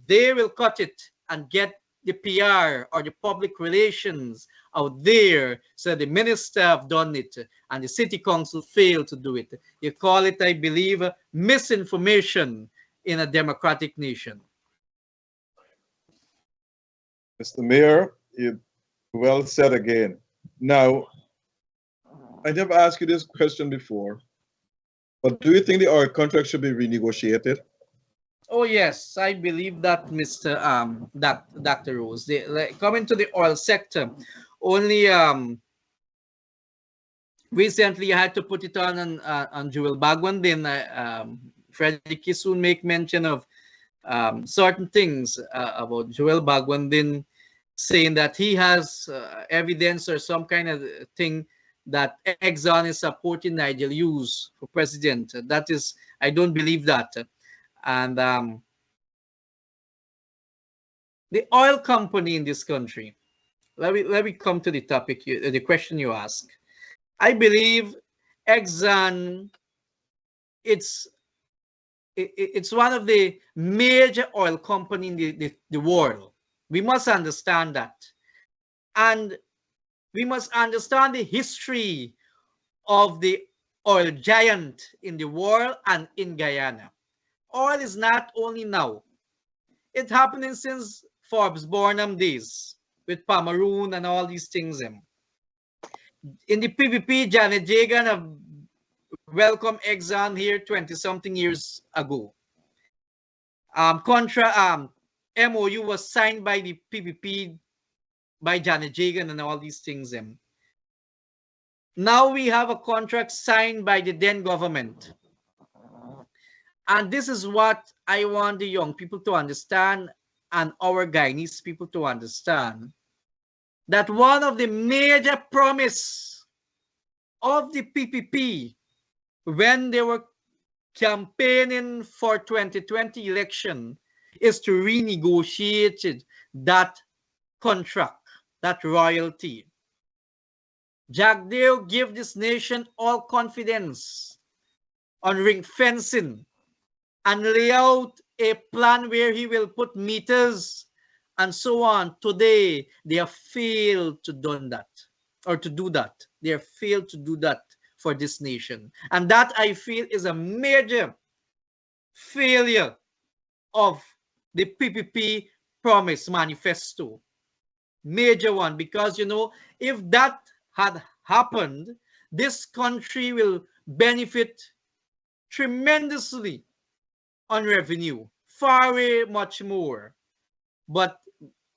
they will cut it and get the PR or the public relations out there. So the minister have done it and the city council failed to do it. You call it, I believe, misinformation in a democratic nation. Mr. Mayor, you well said again. Now, I never asked you this question before, but do you think the oil contract should be renegotiated? Oh yes, I believe that, Mr. Dr. Rose. Coming to the oil sector, only Recently, I had to put it on Jewel Bagwandin. Frederick Kisoon make mention of certain things about Joel Bagwandin, saying that he has evidence or some kind of thing that Exxon is supporting Nigel Hughes for president. That is, I don't believe that. And the oil company in this country. Let me come to the topic, the question you ask. I believe Exxon, it's it's one of the major oil company in the world. We must understand that. And we must understand the history of the oil giant in the world and in Guyana. Oil is not only now. It's happening since Forbes Burnham days with Pamaroon and all these things. In the PVP, Janet Jagan have welcomed Exxon here 20-something years ago. MOU was signed by the PVP, by Janet Jagan and all these things. Now we have a contract signed by the then government. And this is what I want the young people to understand and our Guyanese people to understand. That one of the major promise of the PPP when they were campaigning for 2020 election is to renegotiate that contract, that royalty. Jack Dale give this nation all confidence on ring fencing and lay out a plan where he will put meters and so on. Today, they have failed to do that, or to do that. They have failed to do that for this nation. And that, I feel, is a major failure of the PPP promise manifesto. Major one, because, you know, if that had happened, this country will benefit tremendously on revenue, far way much more. But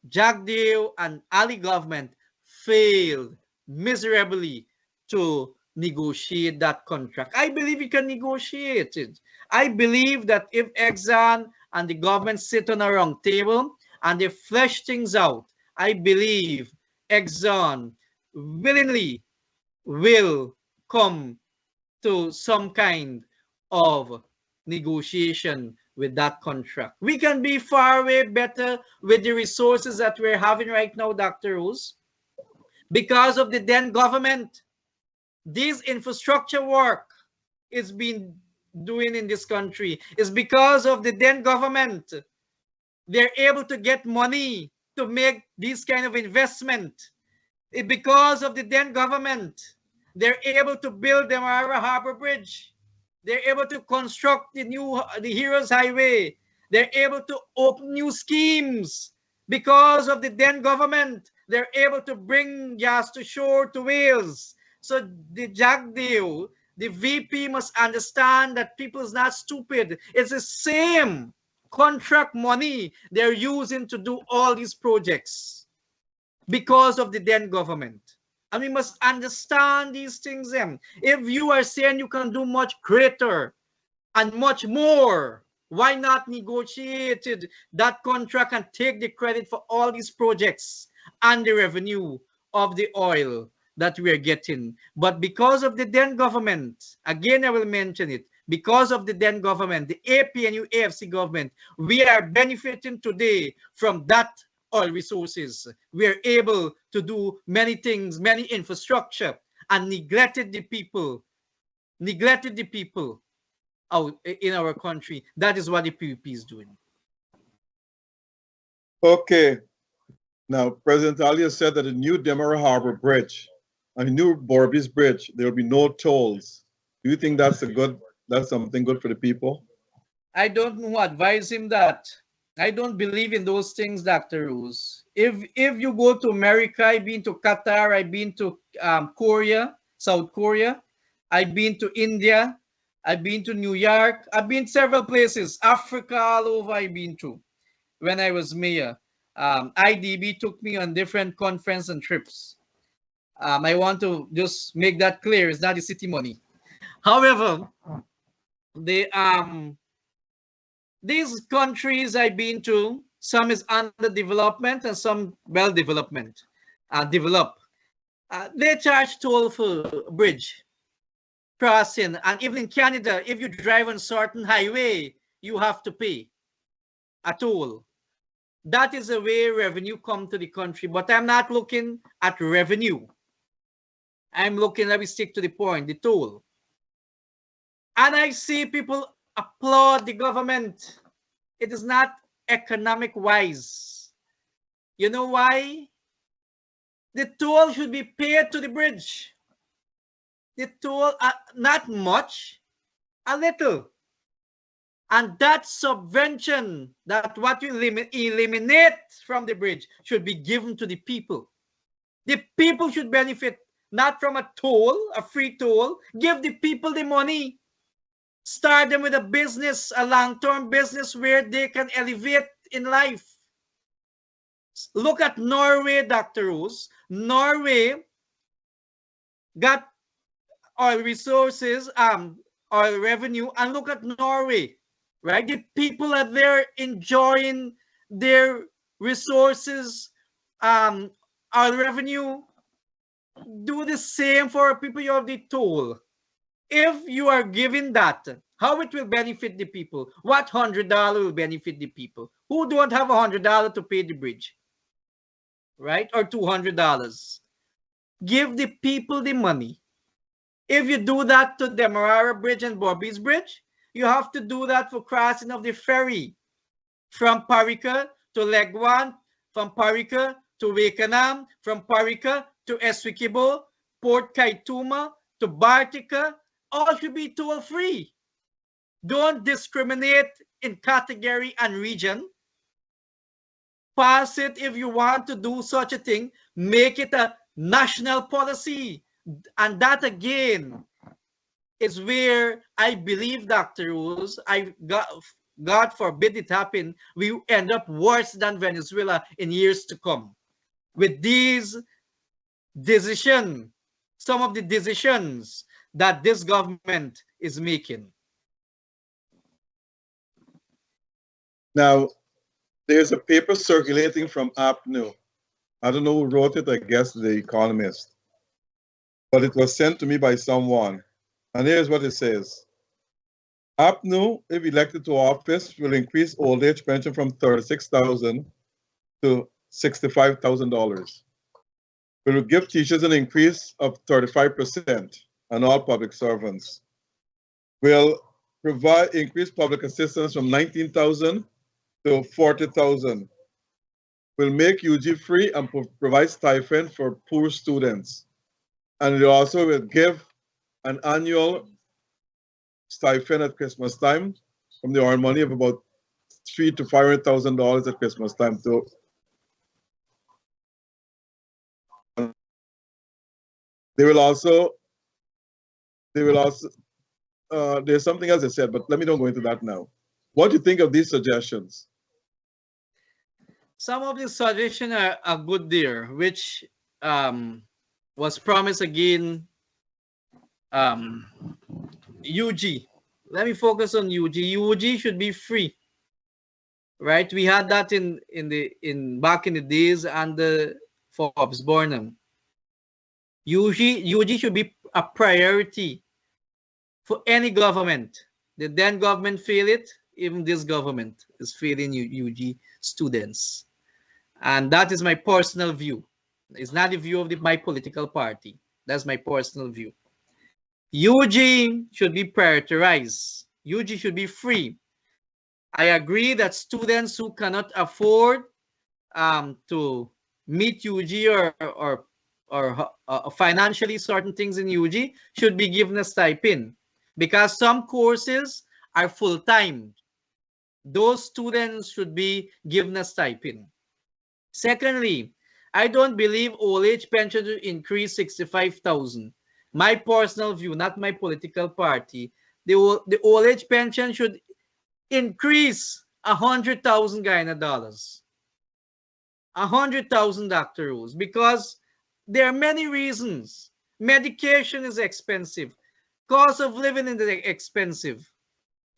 Jack Dale and Ali government failed miserably to negotiate that contract. I believe we can negotiate it. I believe that if Exxon and the government sit on a round table and they flesh things out, I believe Exxon willingly will come to some kind of negotiation with that contract. We can be far way better with the resources that we're having right now, Dr. Rose. Because of the then government, this infrastructure work is being doing in this country is because of the then government. They're able to get money to make this kind of investment. Because of the then government, they're able to build the Mara Harbor Bridge. They're able to construct the Heroes Highway. They're able to open new schemes. Because of the then government, they're able to bring gas to shore to Wales. So the Jack Deal, the VP must understand that people is not stupid. It's the same contract money they're using to do all these projects because of the then government. And we must understand these things. If you are saying you can do much greater and much more, why not negotiate that contract and take the credit for all these projects and the revenue of the oil that we are getting? But because of the then government, again, I will mention it, because of the then government, the APNU AFC government, we are benefiting today from that oil resources. We are able to do many things, many infrastructure, and neglected the people out in our country. That is what the PVP is doing. Okay. Now, President Alia said that the new Demerara Harbor Bridge and the new Borbis Bridge, there will be no tolls. Do you think that's something good for the people? I don't know who advised him that. I don't believe in those things, Dr. Rose. If you go to America, I've been to Qatar, I've been to Korea, South Korea, I've been to India, I've been to New York, I've been several places, Africa, all over I've been to when I was mayor. IDB took me on different conference and trips. I want to just make that clear. It's not the city money. However, the these countries I've been to, some is under development and some well development, developed. They charge toll for bridge crossing, and even in Canada, if you drive on certain highway, you have to pay a toll. That is the way revenue come to the country. But I'm not looking at revenue. I'm looking, let me stick to the point, the toll. And I see people applaud the government. It is not economic wise. You know why? The toll should be paid to the bridge. The toll, not much, a little. And that subvention, that what you eliminate from the bridge, should be given to the people. The people should benefit not from a toll, a free toll. Give the people the money. Start them with a business, a long-term business where they can elevate in life. Look at Norway, Dr. Rose. Norway got oil resources, oil revenue, and look at Norway, right? The people are there enjoying their resources, oil revenue. Do the same for people you have the toll. If you are giving that, how it will benefit the people? What $100 will benefit the people who don't have $100 to pay the bridge, right? Or $200. Give the people the money. If you do that to Demerara Bridge and Bobby's Bridge, you have to do that for crossing of the ferry from Parika to Legwan, from Parika to Wakenham, from Parika to Essequibo, Port Kaituma to Bartica. All should be toll free. Don't discriminate in category and region. Pass it if you want to do such a thing. Make it a national policy. And that again is where I believe, Dr. Rose, God forbid it happen, we end up worse than Venezuela in years to come. With these decisions, some of the decisions that this government is making. Now, there's a paper circulating from APNU. I don't know who wrote it, I guess The Economist. But it was sent to me by someone. And here's what it says. APNU, if elected to office, will increase old age pension from $36,000 to $65,000. It will give teachers an increase of 35% and all public servants. Will provide increased public assistance from $19,000 to $40,000. Will make UG free and provide stipend for poor students. And it also will give an annual stipend at Christmas time from the earned money of about $300,000 to $500,000 at Christmas time too. There's something else I said, but let me not go into that now. What do you think of these suggestions? Some of the suggestions are good there, which was promised again. UG. Let me focus on UG. UG should be free, right? We had that in back in the days under Forbes Burnham. UG should be a priority for any government. The then government failed it. Even this government is failing UG students. And that is my personal view. It's not the view of my political party. That's my personal view. UG should be prioritized. UG should be free. I agree that students who cannot afford to meet UG or financially certain things in UG should be given a stipend, because some courses are full-time. Those students should be given a stipend. Secondly, I don't believe old age pension to increase $65,000. My personal view, not my political party, the old age pension should increase $100,000 Guyana dollars. $100,000, Dr. Rose, because There are many reasons. Medication is expensive. Cost of living is expensive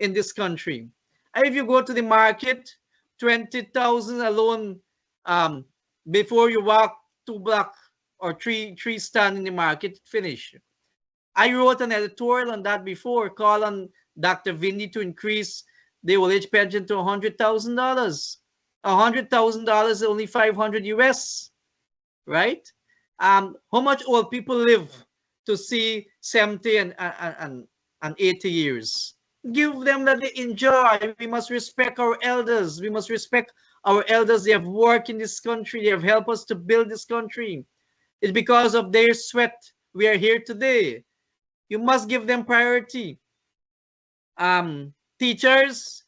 in this country. And if you go to the market, 20,000 alone, before you walk 2 block or three stand in the market, finish. I wrote an editorial on that before, call on Dr. Vindy to increase the old age pension to $100,000. $100,000 is only 500 US, right? How much old people live to see 70 and 80 years? Give them that they enjoy. We must respect our elders. We must respect our elders. They have worked in this country. They have helped us to build this country. It's because of their sweat we are here today. You must give them priority. Teachers,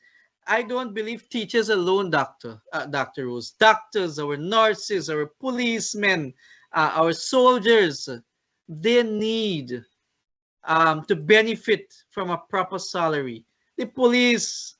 I don't believe teachers alone, Dr. Rose. Doctors, our nurses, our policemen, our soldiers, they need to benefit from a proper salary. The police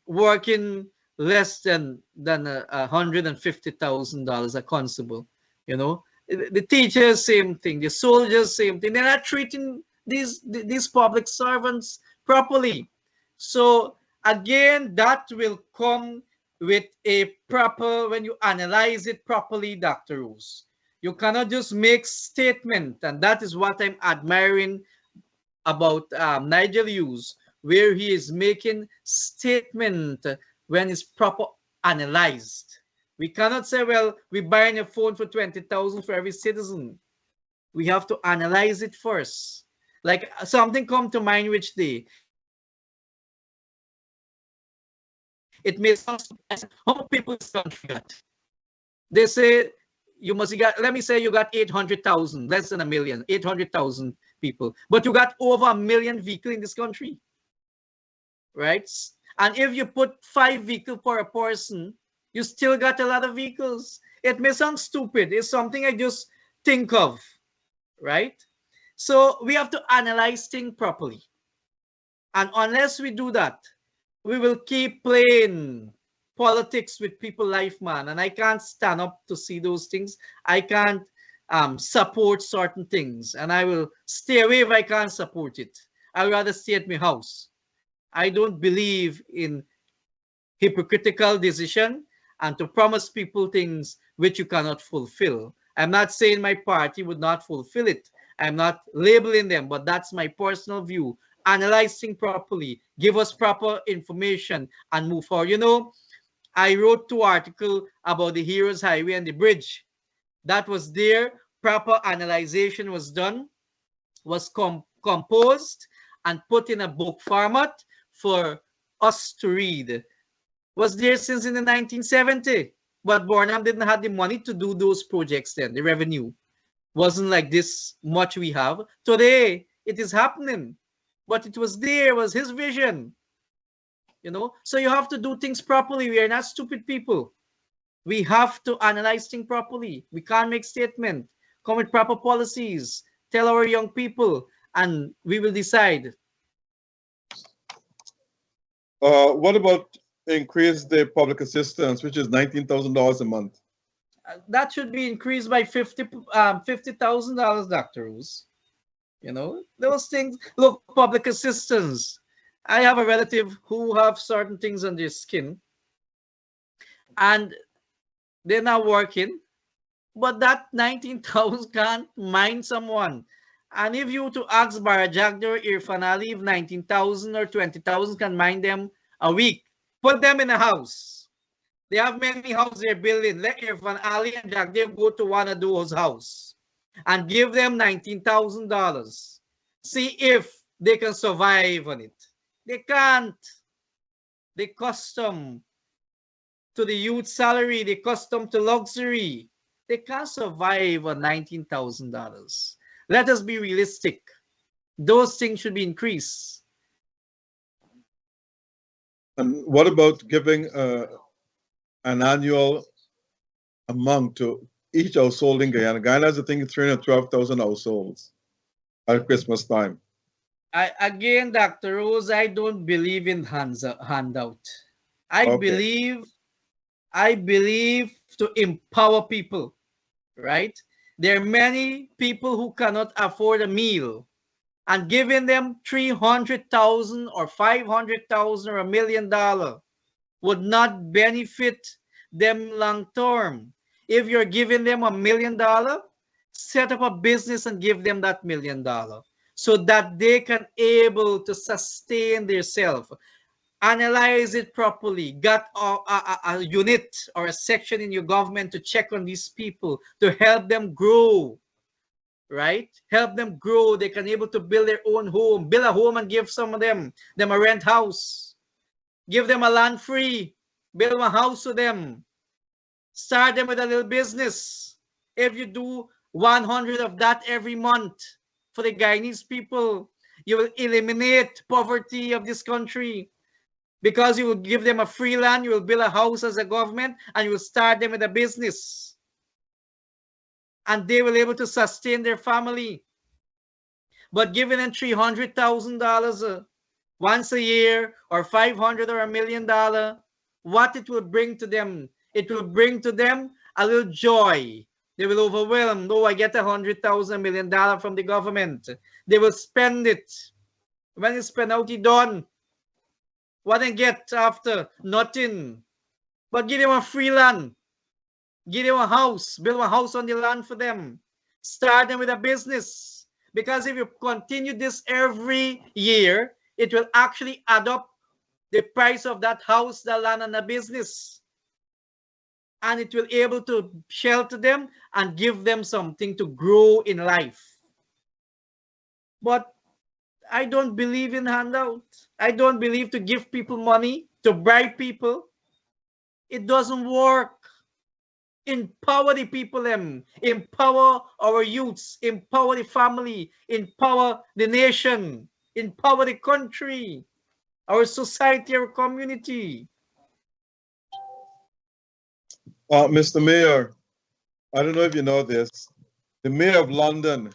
working less than $150,000 a constable, you know. The teachers, same thing. The soldiers, same thing. They're not treating these public servants properly. So again, that will come with a proper, when you analyze it properly, Dr. Rose. You cannot just make statement, and that is what I'm admiring about Nigel Hughes, where he is making statement when it's proper analyzed. We cannot say, well, we're buying a phone for 20,000 for every citizen. We have to analyze it first. Like something come to mind which day. It may sound, how many people this country got? They say you must get, let me say you got 800,000, less than a million, 800,000 people, but you got over 1 million vehicles in this country, right? And if you put 5 vehicles per a person, you still got a lot of vehicles. It may sound stupid. It's something I just think of, right? So we have to analyze things properly. And unless we do that, we will keep playing politics with people life, man. And I can't stand up to see those things. I can't support certain things. And I will stay away if I can't support it. I'd rather stay at my house. I don't believe in hypocritical decision and to promise people things which you cannot fulfill. I'm not saying my party would not fulfill it. I'm not labeling them, but that's my personal view. Analyzing properly, give us proper information and move forward. You know, I wrote 2 articles about the Heroes Highway and the bridge. That was there. Proper analyzation was done, was composed and put in a book format for us to read. Was there since in the 1970s, but Burnham didn't have the money to do those projects then. The revenue wasn't like this much we have. Today, it is happening, but it was there, it was his vision, you know? So you have to do things properly. We are not stupid people. We have to analyze things properly. We can't make statements, come with proper policies, tell our young people, and we will decide. What about increase the public assistance, which is $19,000 a month? That should be increased by $50,000, Dr. Rose. You know, those things. Look, public assistance. I have a relative who have certain things on their skin, and they're not working, but that 19,000 can't mind someone. And if you to ask Barajagda or Irfan Ali if 19,000 or 20,000 can mind them a week, put them in a house. They have many houses they're building. Let Irfan Ali and Jagdev go to one of those houses and give them $19,000. See if they can survive on it. They can't. They custom to the youth salary. They custom to luxury. They can't survive on $19,000. Let us be realistic. Those things should be increased. And what about giving an annual amount to each household in Guyana? Guyana has, I think, 312,000 households at Christmas time. Again, Dr. Rose, I don't believe in handout. I believe to empower people, right? There are many people who cannot afford a meal, and giving them 300,000 or 500,000 or $1 million would not benefit them long term. If you're giving them $1 million, set up a business and give them that $1 million so that they can able to sustain themselves. Analyze it properly. Got a unit or a section in your government to check on these people, to help them grow, right? Help them grow. They can able to build their own home, build a home and give some of them a rent house. Give them a land free, build a house to them. Start them with a little business. If you do 100 of that every month for the Guyanese people, you will eliminate poverty of this country, because you will give them a free land, you will build a house as a government, and you will start them with a business. And they will be able to sustain their family. But giving them $300,000 once a year, or 500 or $1 million, what it will bring to them? It will bring to them a little joy. They will overwhelm. No, I get $100,000, $1 million from the government. They will spend it. When it's spent out, it's done. What they get after? Nothing. But give them a free land. Give them a house. Build a house on the land for them. Start them with a business. Because if you continue this every year, it will actually add up the price of that house, the land, and the business. And it will be able to shelter them and give them something to grow in life. But I don't believe in handout. I don't believe to give people money, to bribe people. It doesn't work. Empower the people, empower our youths, empower the family, empower the nation, empower the country, our society, our community. Mr. Mayor, I don't know if you know this. The Mayor of London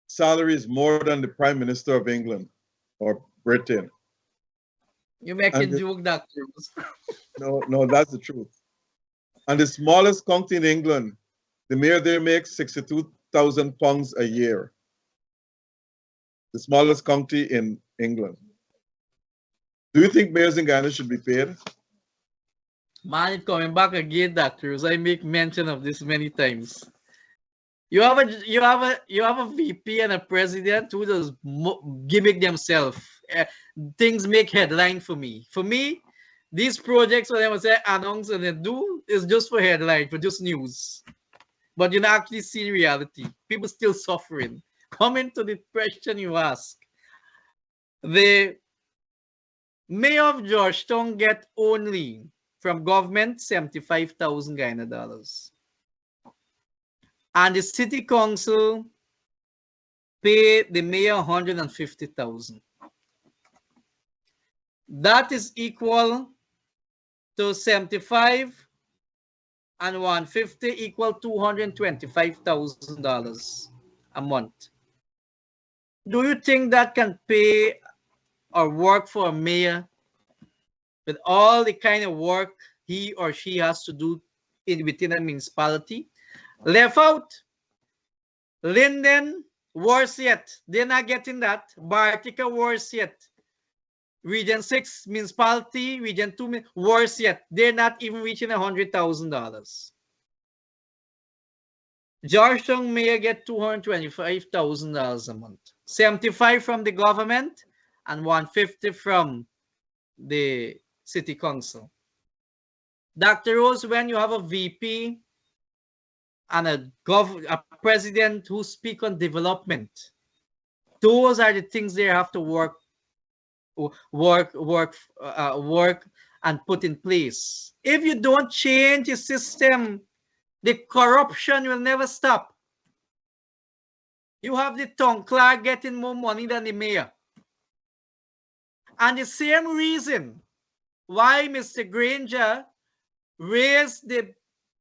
salary is more than the Prime Minister of England or Britain. You make a joke, Doctor. No, that's the truth. And the smallest county in England, the mayor there makes £62,000 a year. The smallest county in England. Do you think mayors in Ghana should be paid? Man, it's coming back again, doctors. I make mention of this many times. You have a VP and a president who just gimmick themselves. Things make headline for me. For me, these projects, when they say announce and they do, is just for headline, for just news. But you don't actually see reality. People still suffering. Coming to the question you ask, the mayor of Georgetown get only from government 75,000 Ghana dollars. And the city council pay the mayor 150,000. That is equal to 75 and 150 equal $225,000 a month. Do you think that can pay or work for a mayor with all the kind of work he or she has to do within a municipality? Left out Linden, worse yet. They're not getting that. Bartica, worse yet. Region 6 municipality, Region 2, worse yet. They're not even reaching $100,000. Georgetown mayor get $225,000 a month. 75 from the government and 150 from the city council. Dr. Rose, when you have a VP and a president who speak on development, those are the things they have to work and put in place. If you don't change the system, the corruption will never stop. You have the town clerk getting more money than the mayor. And the same reason why Mr. Granger raised the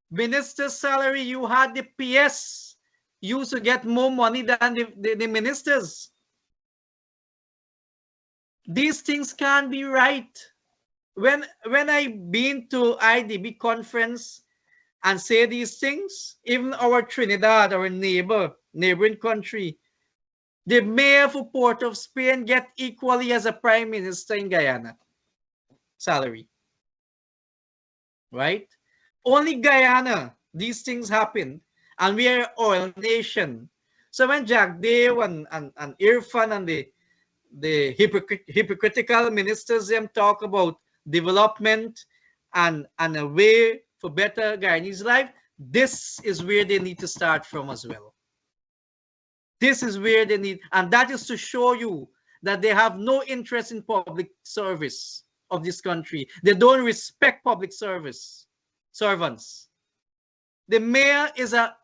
minister's salary, you had the PS used to get more money than the ministers. These things can't be right. When I been to IDB conference, and say these things. Even our Trinidad, our neighboring country, the mayor for Port of Spain get equally as a prime minister in Guyana salary, right? Only Guyana, these things happen, and we are oil nation. So when Jack Dale and Irfan and the hypocritical ministers them talk about development and a way for better Guyanese life, this is where they need to start from as well. This is where they need, and that is to show you that they have no interest in public service of this country. They don't respect public service servants. The mayor is a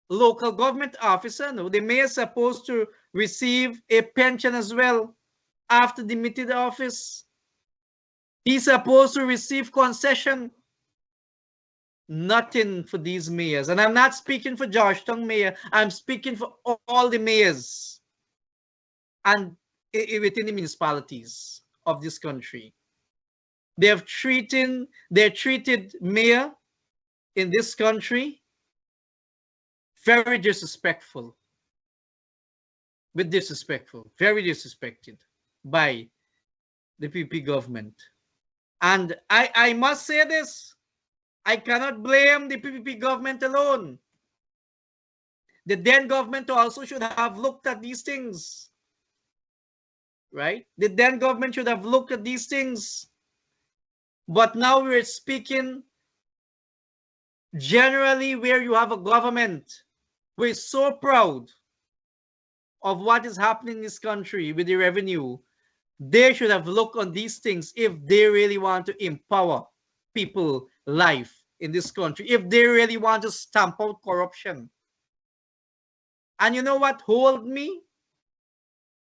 local government officer. No, the mayor is supposed to receive a pension as well after demitted office. He's supposed to receive concession. Nothing for these mayors. And I'm not speaking for Georgetown mayor. I'm speaking for all the mayors and within the municipalities of this country. They're treated mayor in this country very disrespectful. Very disrespected by the PP government. And I must say this, I cannot blame the PPP government alone. The then government also should have looked at these things, right? The then government should have looked at these things. But now we're speaking generally where you have a government who is so proud of what is happening in this country with the revenue. They should have looked on these things if they really want to empower people life in this country, if they really want to stamp out corruption. And you know what hold me?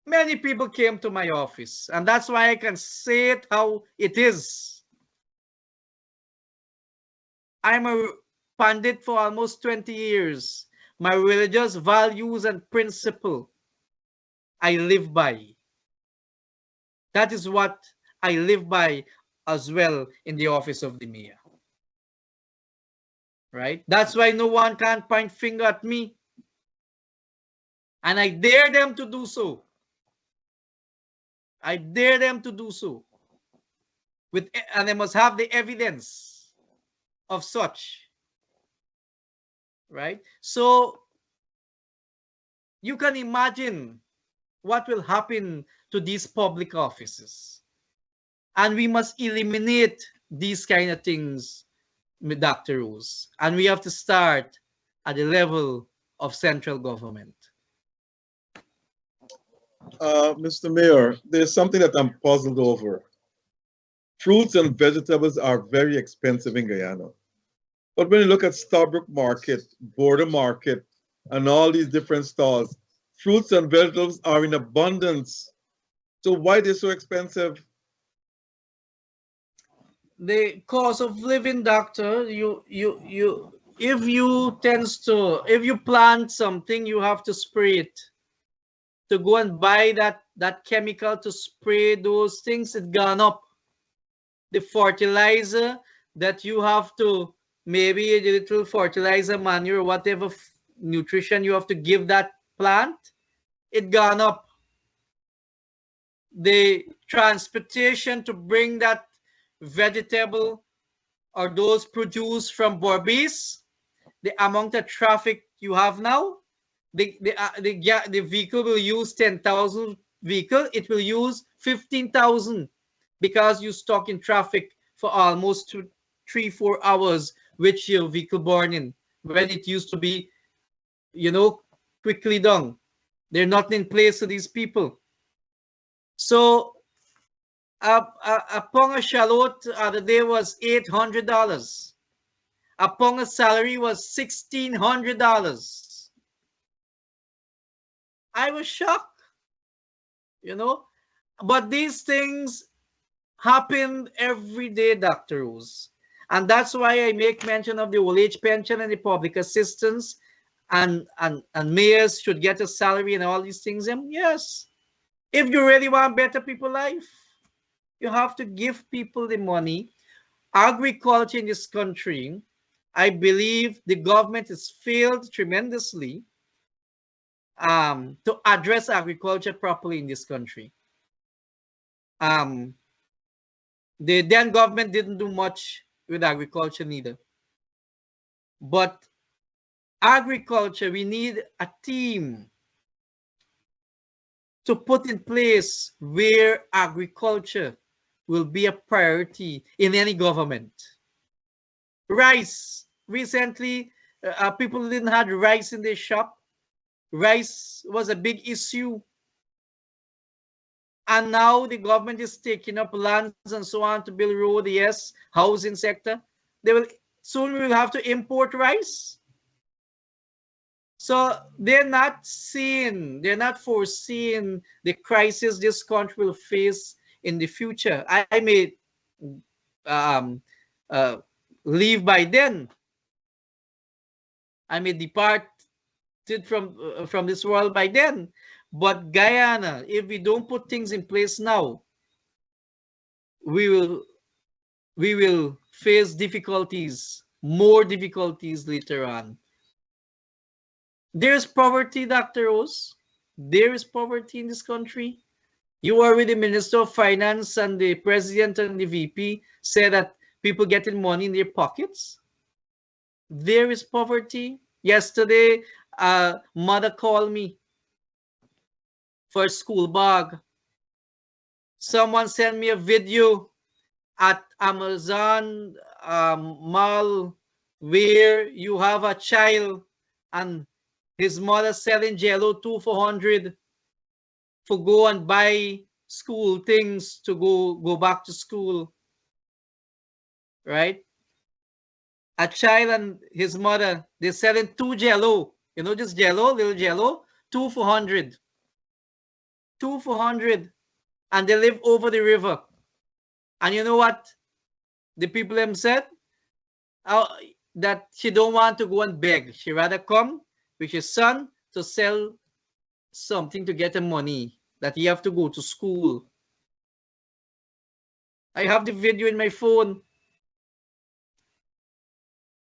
Many people came to my office, and that's why I can say it how it is. I'm a pandit for almost 20 years. My religious values and principle I live by. That is what I live by as well in the office of the mayor. Right? That's why no one can point finger at me. And I dare them to do so. I dare them to do so. And they must have the evidence of such. Right? So you can imagine what will happen to these public offices. And we must eliminate these kind of things, Dr. Rose. And we have to start at the level of central government. Mr. Mayor, there's something that I'm puzzled over. Fruits and vegetables are very expensive in Guyana. But when you look at Starbrook Market, Border Market, and all these different stores, fruits and vegetables are in abundance. So why are they so expensive? The cost of living, doctor, if you plant something, you have to spray it. To go and buy that chemical to spray those things, it's gone up. The fertilizer that you have to, maybe a little fertilizer, manure, whatever nutrition you have to give that plant, it gone up. The transportation to bring that vegetable or those produced from Berbice, the amount of traffic you have now, the vehicle will use 10,000 vehicle, it will use 15,000 because you stuck in traffic for almost 3-4 hours, which your vehicle burning when it used to be, quickly done. They're not in place to these people. So a pound of shallot the other day was $800. A pound of salary was $1,600. I was shocked, but these things happen every day, Dr. Rose. And that's why I make mention of the old age pension and the public assistance, and mayors should get a salary and all these things. And yes, if you really want better people life, you have to give people the money. Agriculture in this country I believe the government has failed tremendously to address agriculture properly in this country. The then government didn't do much with agriculture neither. But agriculture, we need a team to put in place where agriculture will be a priority in any government. Rice. Recently, people didn't have rice in their shop. Rice was a big issue. And now the government is taking up lands and so on to build road, yes, housing sector. Soon we will have to import rice. So they're not foreseeing the crisis this country will face in the future. I may leave by then. I may depart from this world by then. But Guyana, if we don't put things in place now, we will face difficulties, more difficulties later on. There is poverty, Dr. Rose. There is poverty in this country. You are with the Minister of Finance and the President and the VP said that people getting money in their pockets. There is poverty. Yesterday, mother called me for a school bag. Someone sent me a video at Amazon Mall where you have a child and his mother selling Jello 2 for 100 for go and buy school things to go back to school, right? A child and his mother, they're selling 2 Jello, just Jello, little Jello, 2 for 100. 2 for 100, and they live over the river. And you know what the people them said? That she don't want to go and beg. She rather come with his son to sell something to get the money that he have to go to school. I have the video in my phone.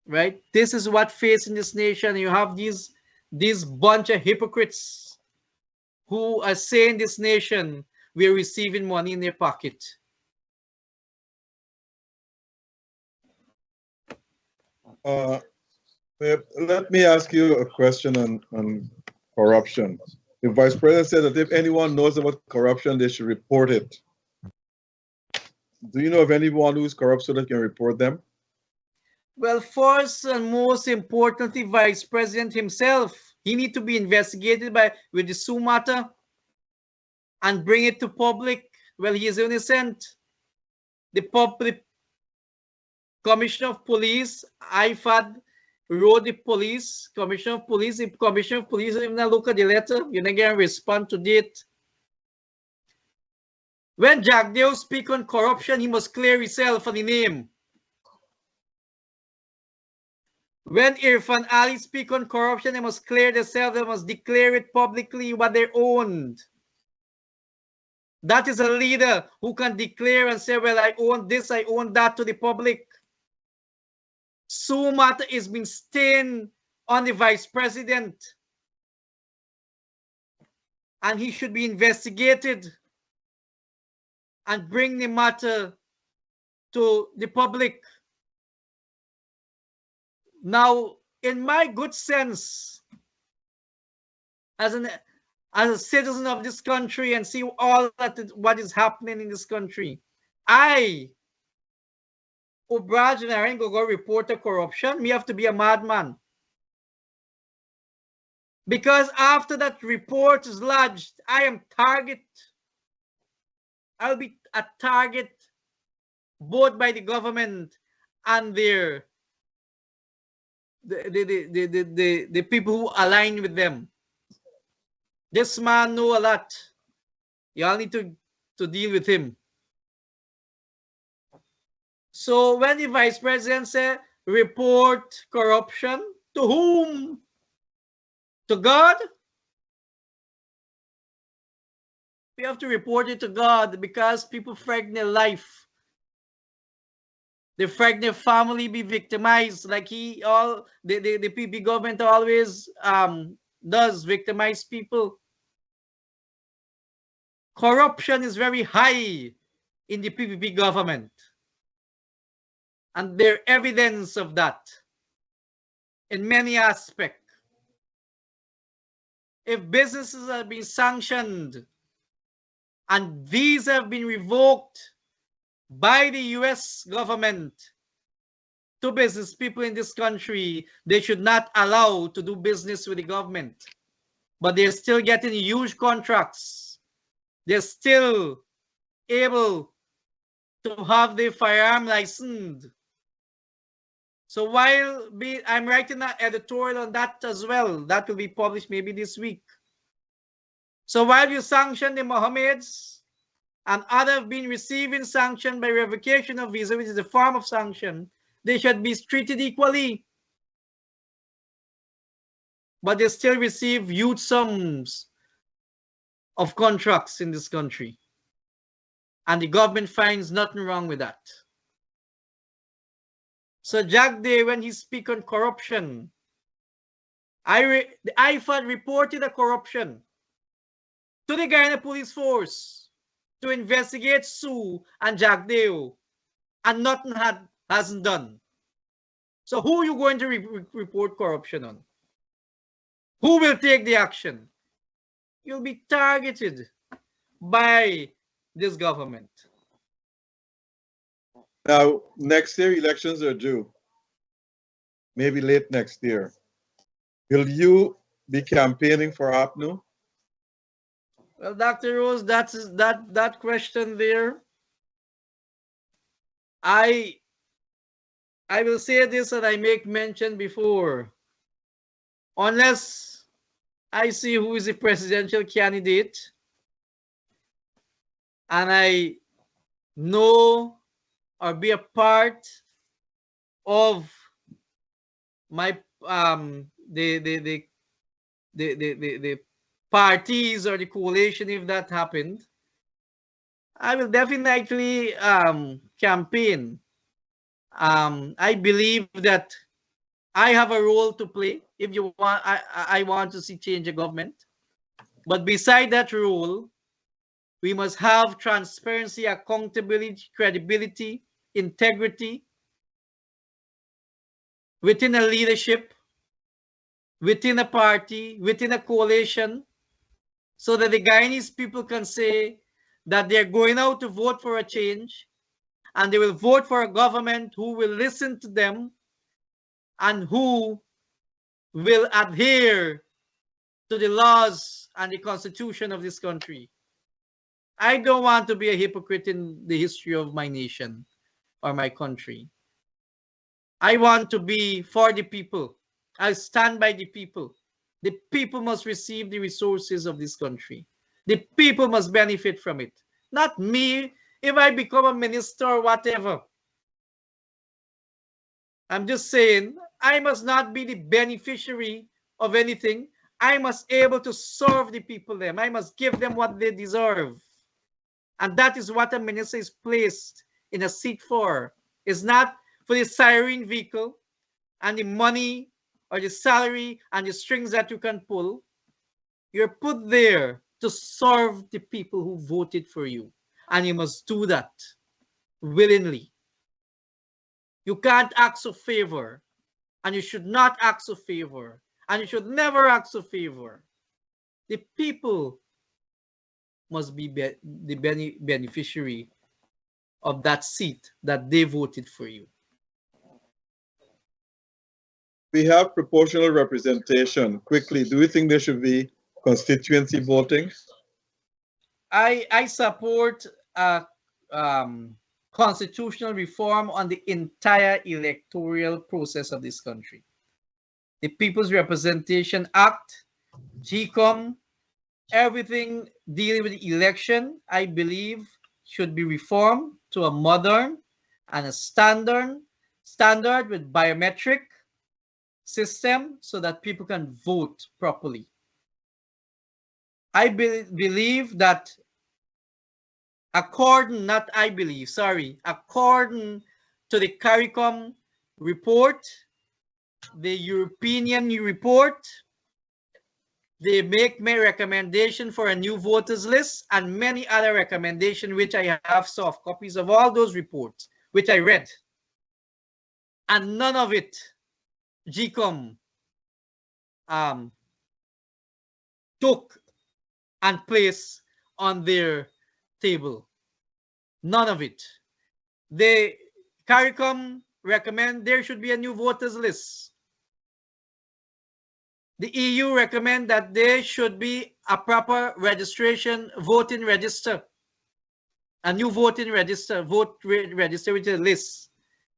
Right? This is what facing this nation. You have these bunch of hypocrites who are saying this nation we're receiving money in their pocket. Let me ask you a question on corruption. The Vice President said that if anyone knows about corruption, they should report it. Do you know of anyone who's corrupt so that can report them? Well, first and most importantly, Vice President himself, he need to be investigated with the Sue matter and bring it to public. Well, he is innocent. The Commissioner of Police, IFAD, wrote the police, Commissioner of Police, the Commissioner of Police even look at the letter, you not going to respond to it. When Jack Dale speak on corruption, he must clear himself for the name. When Irfan Ali speak on corruption, they must clear themselves, they must declare it publicly what they owned. That is a leader who can declare and say, well, I own this, I own that to the public. Sue matter is being stained on the Vice President. And he should be investigated and bring the matter to the public. Now, in my good sense, as a citizen of this country and see all what is happening in this country, Obraj and Aaron go report a corruption, me have to be a madman. Because after that report is lodged, I am target. I'll be a target both by the government and the people who align with them. This man know a lot. Y'all need to deal with him. So when the Vice President said, report corruption, to whom? To God? We have to report it to God because people frighten their life. The Fregner family be victimized like the PP government always does victimize people. Corruption is very high in the PPP government. And there evidence of that in many aspects. If businesses have been sanctioned and these have been revoked by the US government to business people in this country, they should not allow to do business with the government. But they're still getting huge contracts. They're still able to have their firearm licensed. So while I'm writing an editorial on that as well, that will be published maybe this week. So while you sanction the Mohammeds and others have been receiving sanction by revocation of visa, which is a form of sanction, they should be treated equally. But they still receive huge sums of contracts in this country. And the government finds nothing wrong with that. So Jack Day, when he speaks on corruption, the IFAD reported a corruption to the Guyana Police Force to investigate Sue and Jack Day, and nothing hasn't done. So who are you going to report corruption on? Who will take the action? You'll be targeted by this government. Now, next year, elections are due. Maybe late next year. Will you be campaigning for APNU? Well, Dr. Rose, that question there. I will say this, and I make mention before. Unless I see who is the presidential candidate, and I know or be a part of my the parties or the coalition, if that happened, I will definitely campaign. I believe that I have a role to play. If you want, I want to see change of government. But beside that role, we must have transparency, accountability, credibility, integrity within a leadership, within a party, within a coalition, so that the Guyanese people can say that they're going out to vote for a change, and they will vote for a government who will listen to them and who will adhere to the laws and the constitution of this country. I don't want to be a hypocrite in the history of my nation or my country. I want to be for the people. I stand by the people. The people must receive the resources of this country. The people must benefit from it. Not me, if I become a minister or whatever. I'm just saying, I must not be the beneficiary of anything. I must be able to serve the people them. I must give them what they deserve. And that is what a minister is placed in a seat for. It's not for the siren vehicle and the money or the salary and the strings that you can pull. You're put there to serve the people who voted for you. And you must do that willingly. You can't ask for favor. And you should not ask for favor. And you should never ask for favor. The people must be the beneficiary of that seat that they voted for you. We have proportional representation. Quickly, do you think there should be constituency voting? I support constitutional reform on the entire electoral process of this country. The People's Representation Act, GCOM, everything dealing with the election, I believe, should be reformed to a modern and a standard with biometric system so that people can vote properly. I believe that according to the CARICOM report, the European report. They make my recommendation for a new voters list and many other recommendations, which I have soft copies of all those reports, which I read. And none of it, GCOM took and placed on their table. None of it. The CARICOM recommend there should be a new voters list. The EU recommend that there should be a proper registration, voting register, a new voting register, register with a list.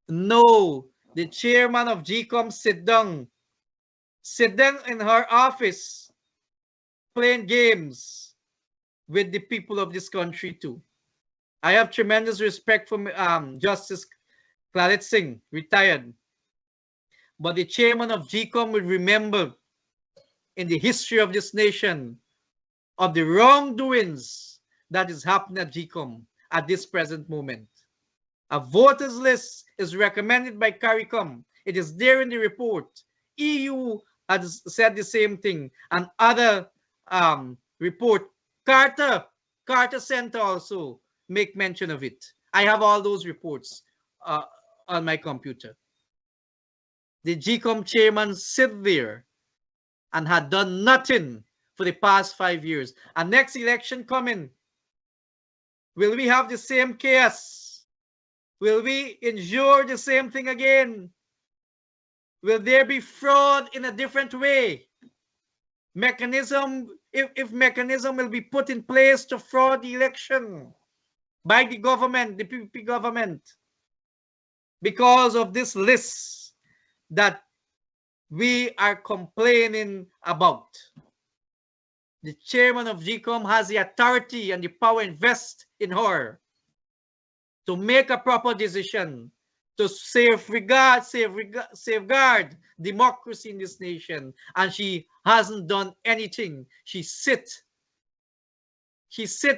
No, the chairman of GCOM sit down in her office, playing games with the people of this country too. I have tremendous respect for Justice Claret Singh, retired. But the chairman of GCOM will remember in the history of this nation of the wrongdoings that is happening at GCOM at this present moment. A voters list is recommended by CARICOM. It is there in the report. EU has said the same thing, and other report. Carter Center also make mention of it. I have all those reports on my computer. The GCOM chairman sit there and had done nothing for the past 5 years. And next election coming, will we have the same chaos? Will we endure the same thing again? Will there be fraud in a different way? Mechanism, if mechanism will be put in place to fraud the election by the government, the PPP government, because of this list that we are complaining about. The chairman of GCOM has the authority and the power invested in her to make a proper decision to safeguard democracy in this nation, and she hasn't done anything. She sit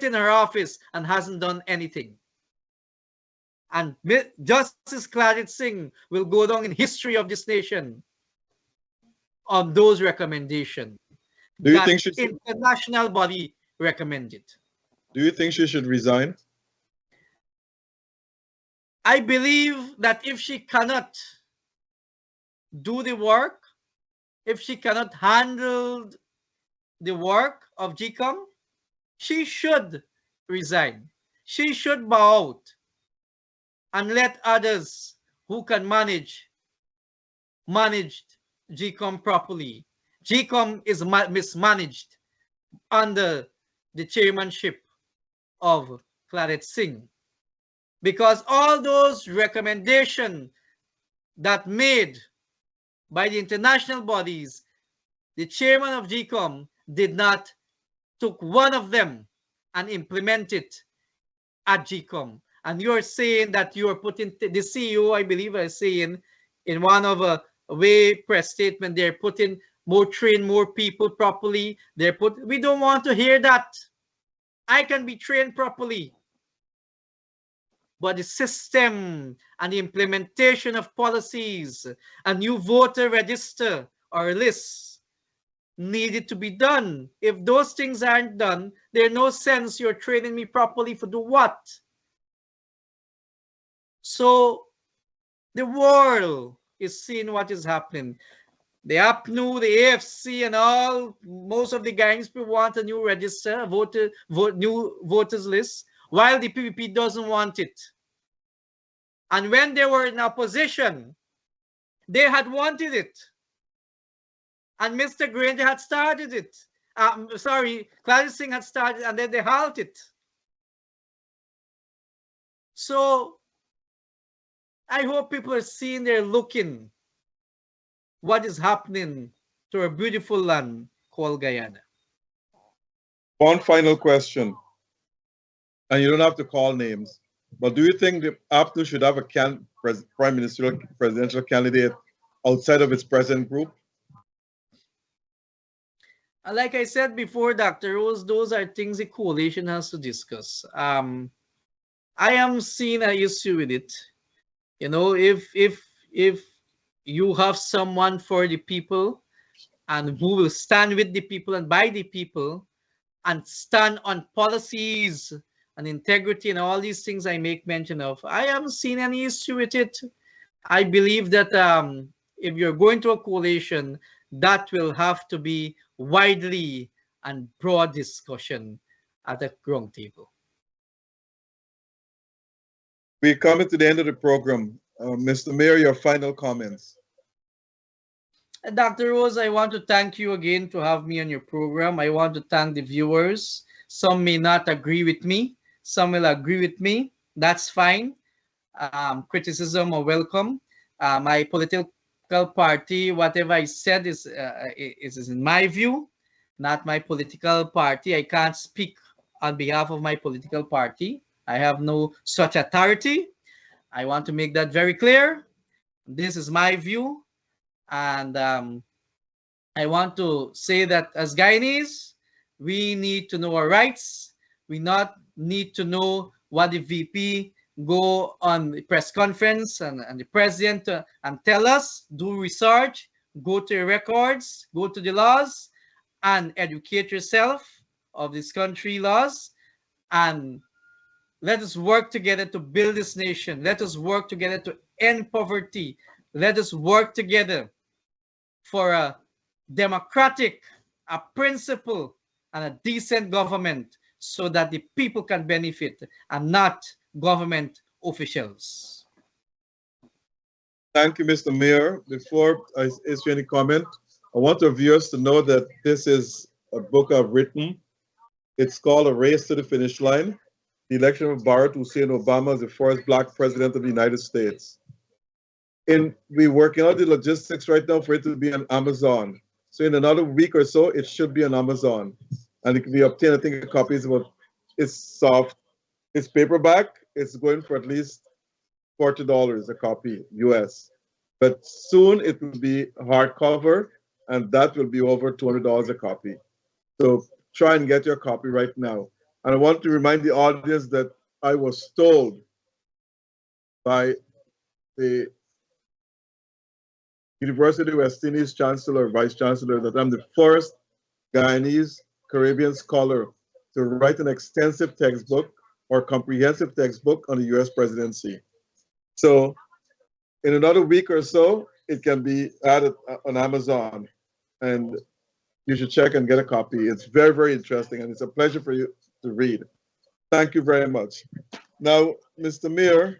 in her office and hasn't done anything. And Justice Claret Singh will go down in history of this nation on those recommendations. Do you think she should, international body recommended? do you think she should resign? I believe that if she cannot do the work, if she cannot handle the work of GCOM, she should resign. She should bow out and let others who can manage GCOM properly. GCOM is mismanaged under the chairmanship of Claret Singh, because all those recommendations that made by the international bodies, the chairman of GCOM did not took one of them and implement it at GCOM. And you're saying that you are putting the CEO, I believe, is saying in one of a way press statement, they're putting train more people properly. We don't want to hear that. I can be trained properly, but the system and the implementation of policies, a new voter register or list needed to be done. If those things aren't done, there's no sense you're training me properly for do what? So the world is seeing what is happening. The APNU, the AFC, and all, most of the gangs want a new register, new voters list, while the PPP doesn't want it. And when they were in opposition, they had wanted it. And Mr. Granger had started it. Claret Singh had started, and then they halted it. So I hope people are seeing, they're looking what is happening to our beautiful land called Guyana. One final question, and you don't have to call names, but do you think the APNU should have a presidential candidate outside of its present group? Like I said before, Dr. Rose, those are things the coalition has to discuss. I am seeing an issue with it. You know, if you have someone for the people and who will stand with the people and by the people and stand on policies and integrity and all these things I make mention of, I haven't seen any issue with it. I believe that if you're going to a coalition, that will have to be widely and broad discussion at the round table. We're coming to the end of the program. Mr. Mayor, your final comments. Dr. Rose, I want to thank you again to have me on your program. I want to thank the viewers. Some may not agree with me. Some will agree with me. That's fine. Criticism are welcome. My political party, whatever I said is in my view, not my political party. I can't speak on behalf of my political party. I have no such authority. I want to make that very clear. This is my view. And I want to say that as Guyanese, we need to know our rights. We not need to know what the VP go on the press conference and the president and tell us, do research, go to your records, go to the laws and educate yourself of this country laws, and let us work together to build this nation. Let us work together to end poverty. Let us work together for a democratic, a principle, and a decent government so that the people can benefit and not government officials. Thank you, Mr. Mayor. Before I issue any comment, I want our viewers to know that this is a book I've written. It's called A Race to the Finish Line, the election of Barack Hussein Obama as the first Black president of the United States. We're working out the logistics right now for it to be on Amazon. So in another week or so, it should be on Amazon. And it can be obtained, I think a copy is about, it's soft, it's paperback, it's going for at least $40 a copy, US. But soon it will be hardcover, and that will be over $200 a copy. So try and get your copy right now. And I want to remind the audience that I was told by the University of West Indies Chancellor, Vice Chancellor, that I'm the first Guyanese Caribbean scholar to write an extensive textbook or comprehensive textbook on the US presidency. So in another week or so, it can be added on Amazon, and you should check and get a copy. It's very, very interesting, and it's a pleasure for you to read. Thank you very much. Now, Mr. Mayor,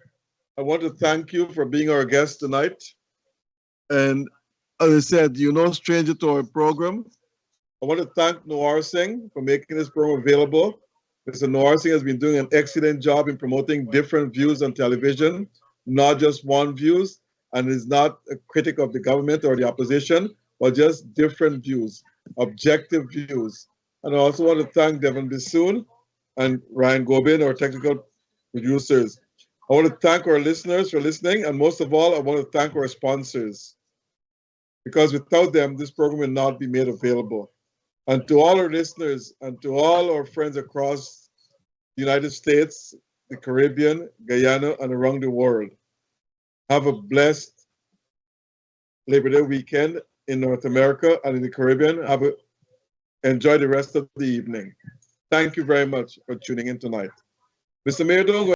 I want to thank you for being our guest tonight. And as I said, you're no stranger to our program. I want to thank Noir Singh for making this program available. Mr. Noir Singh has been doing an excellent job in promoting different views on television, not just one views, and is not a critic of the government or the opposition, but just different views, objective views. And I also want to thank Devin Bissoon and Ryan Gobin, our technical producers. I want to thank our listeners for listening, and most of all, I want to thank our sponsors, because without them, this program will not be made available. And to all our listeners and to all our friends across the United States, the Caribbean, Guyana, and around the world, have a blessed Labor Day weekend in North America and in the Caribbean. Enjoy the rest of the evening. Thank you very much for tuning in tonight. Mr. Mayor, don't go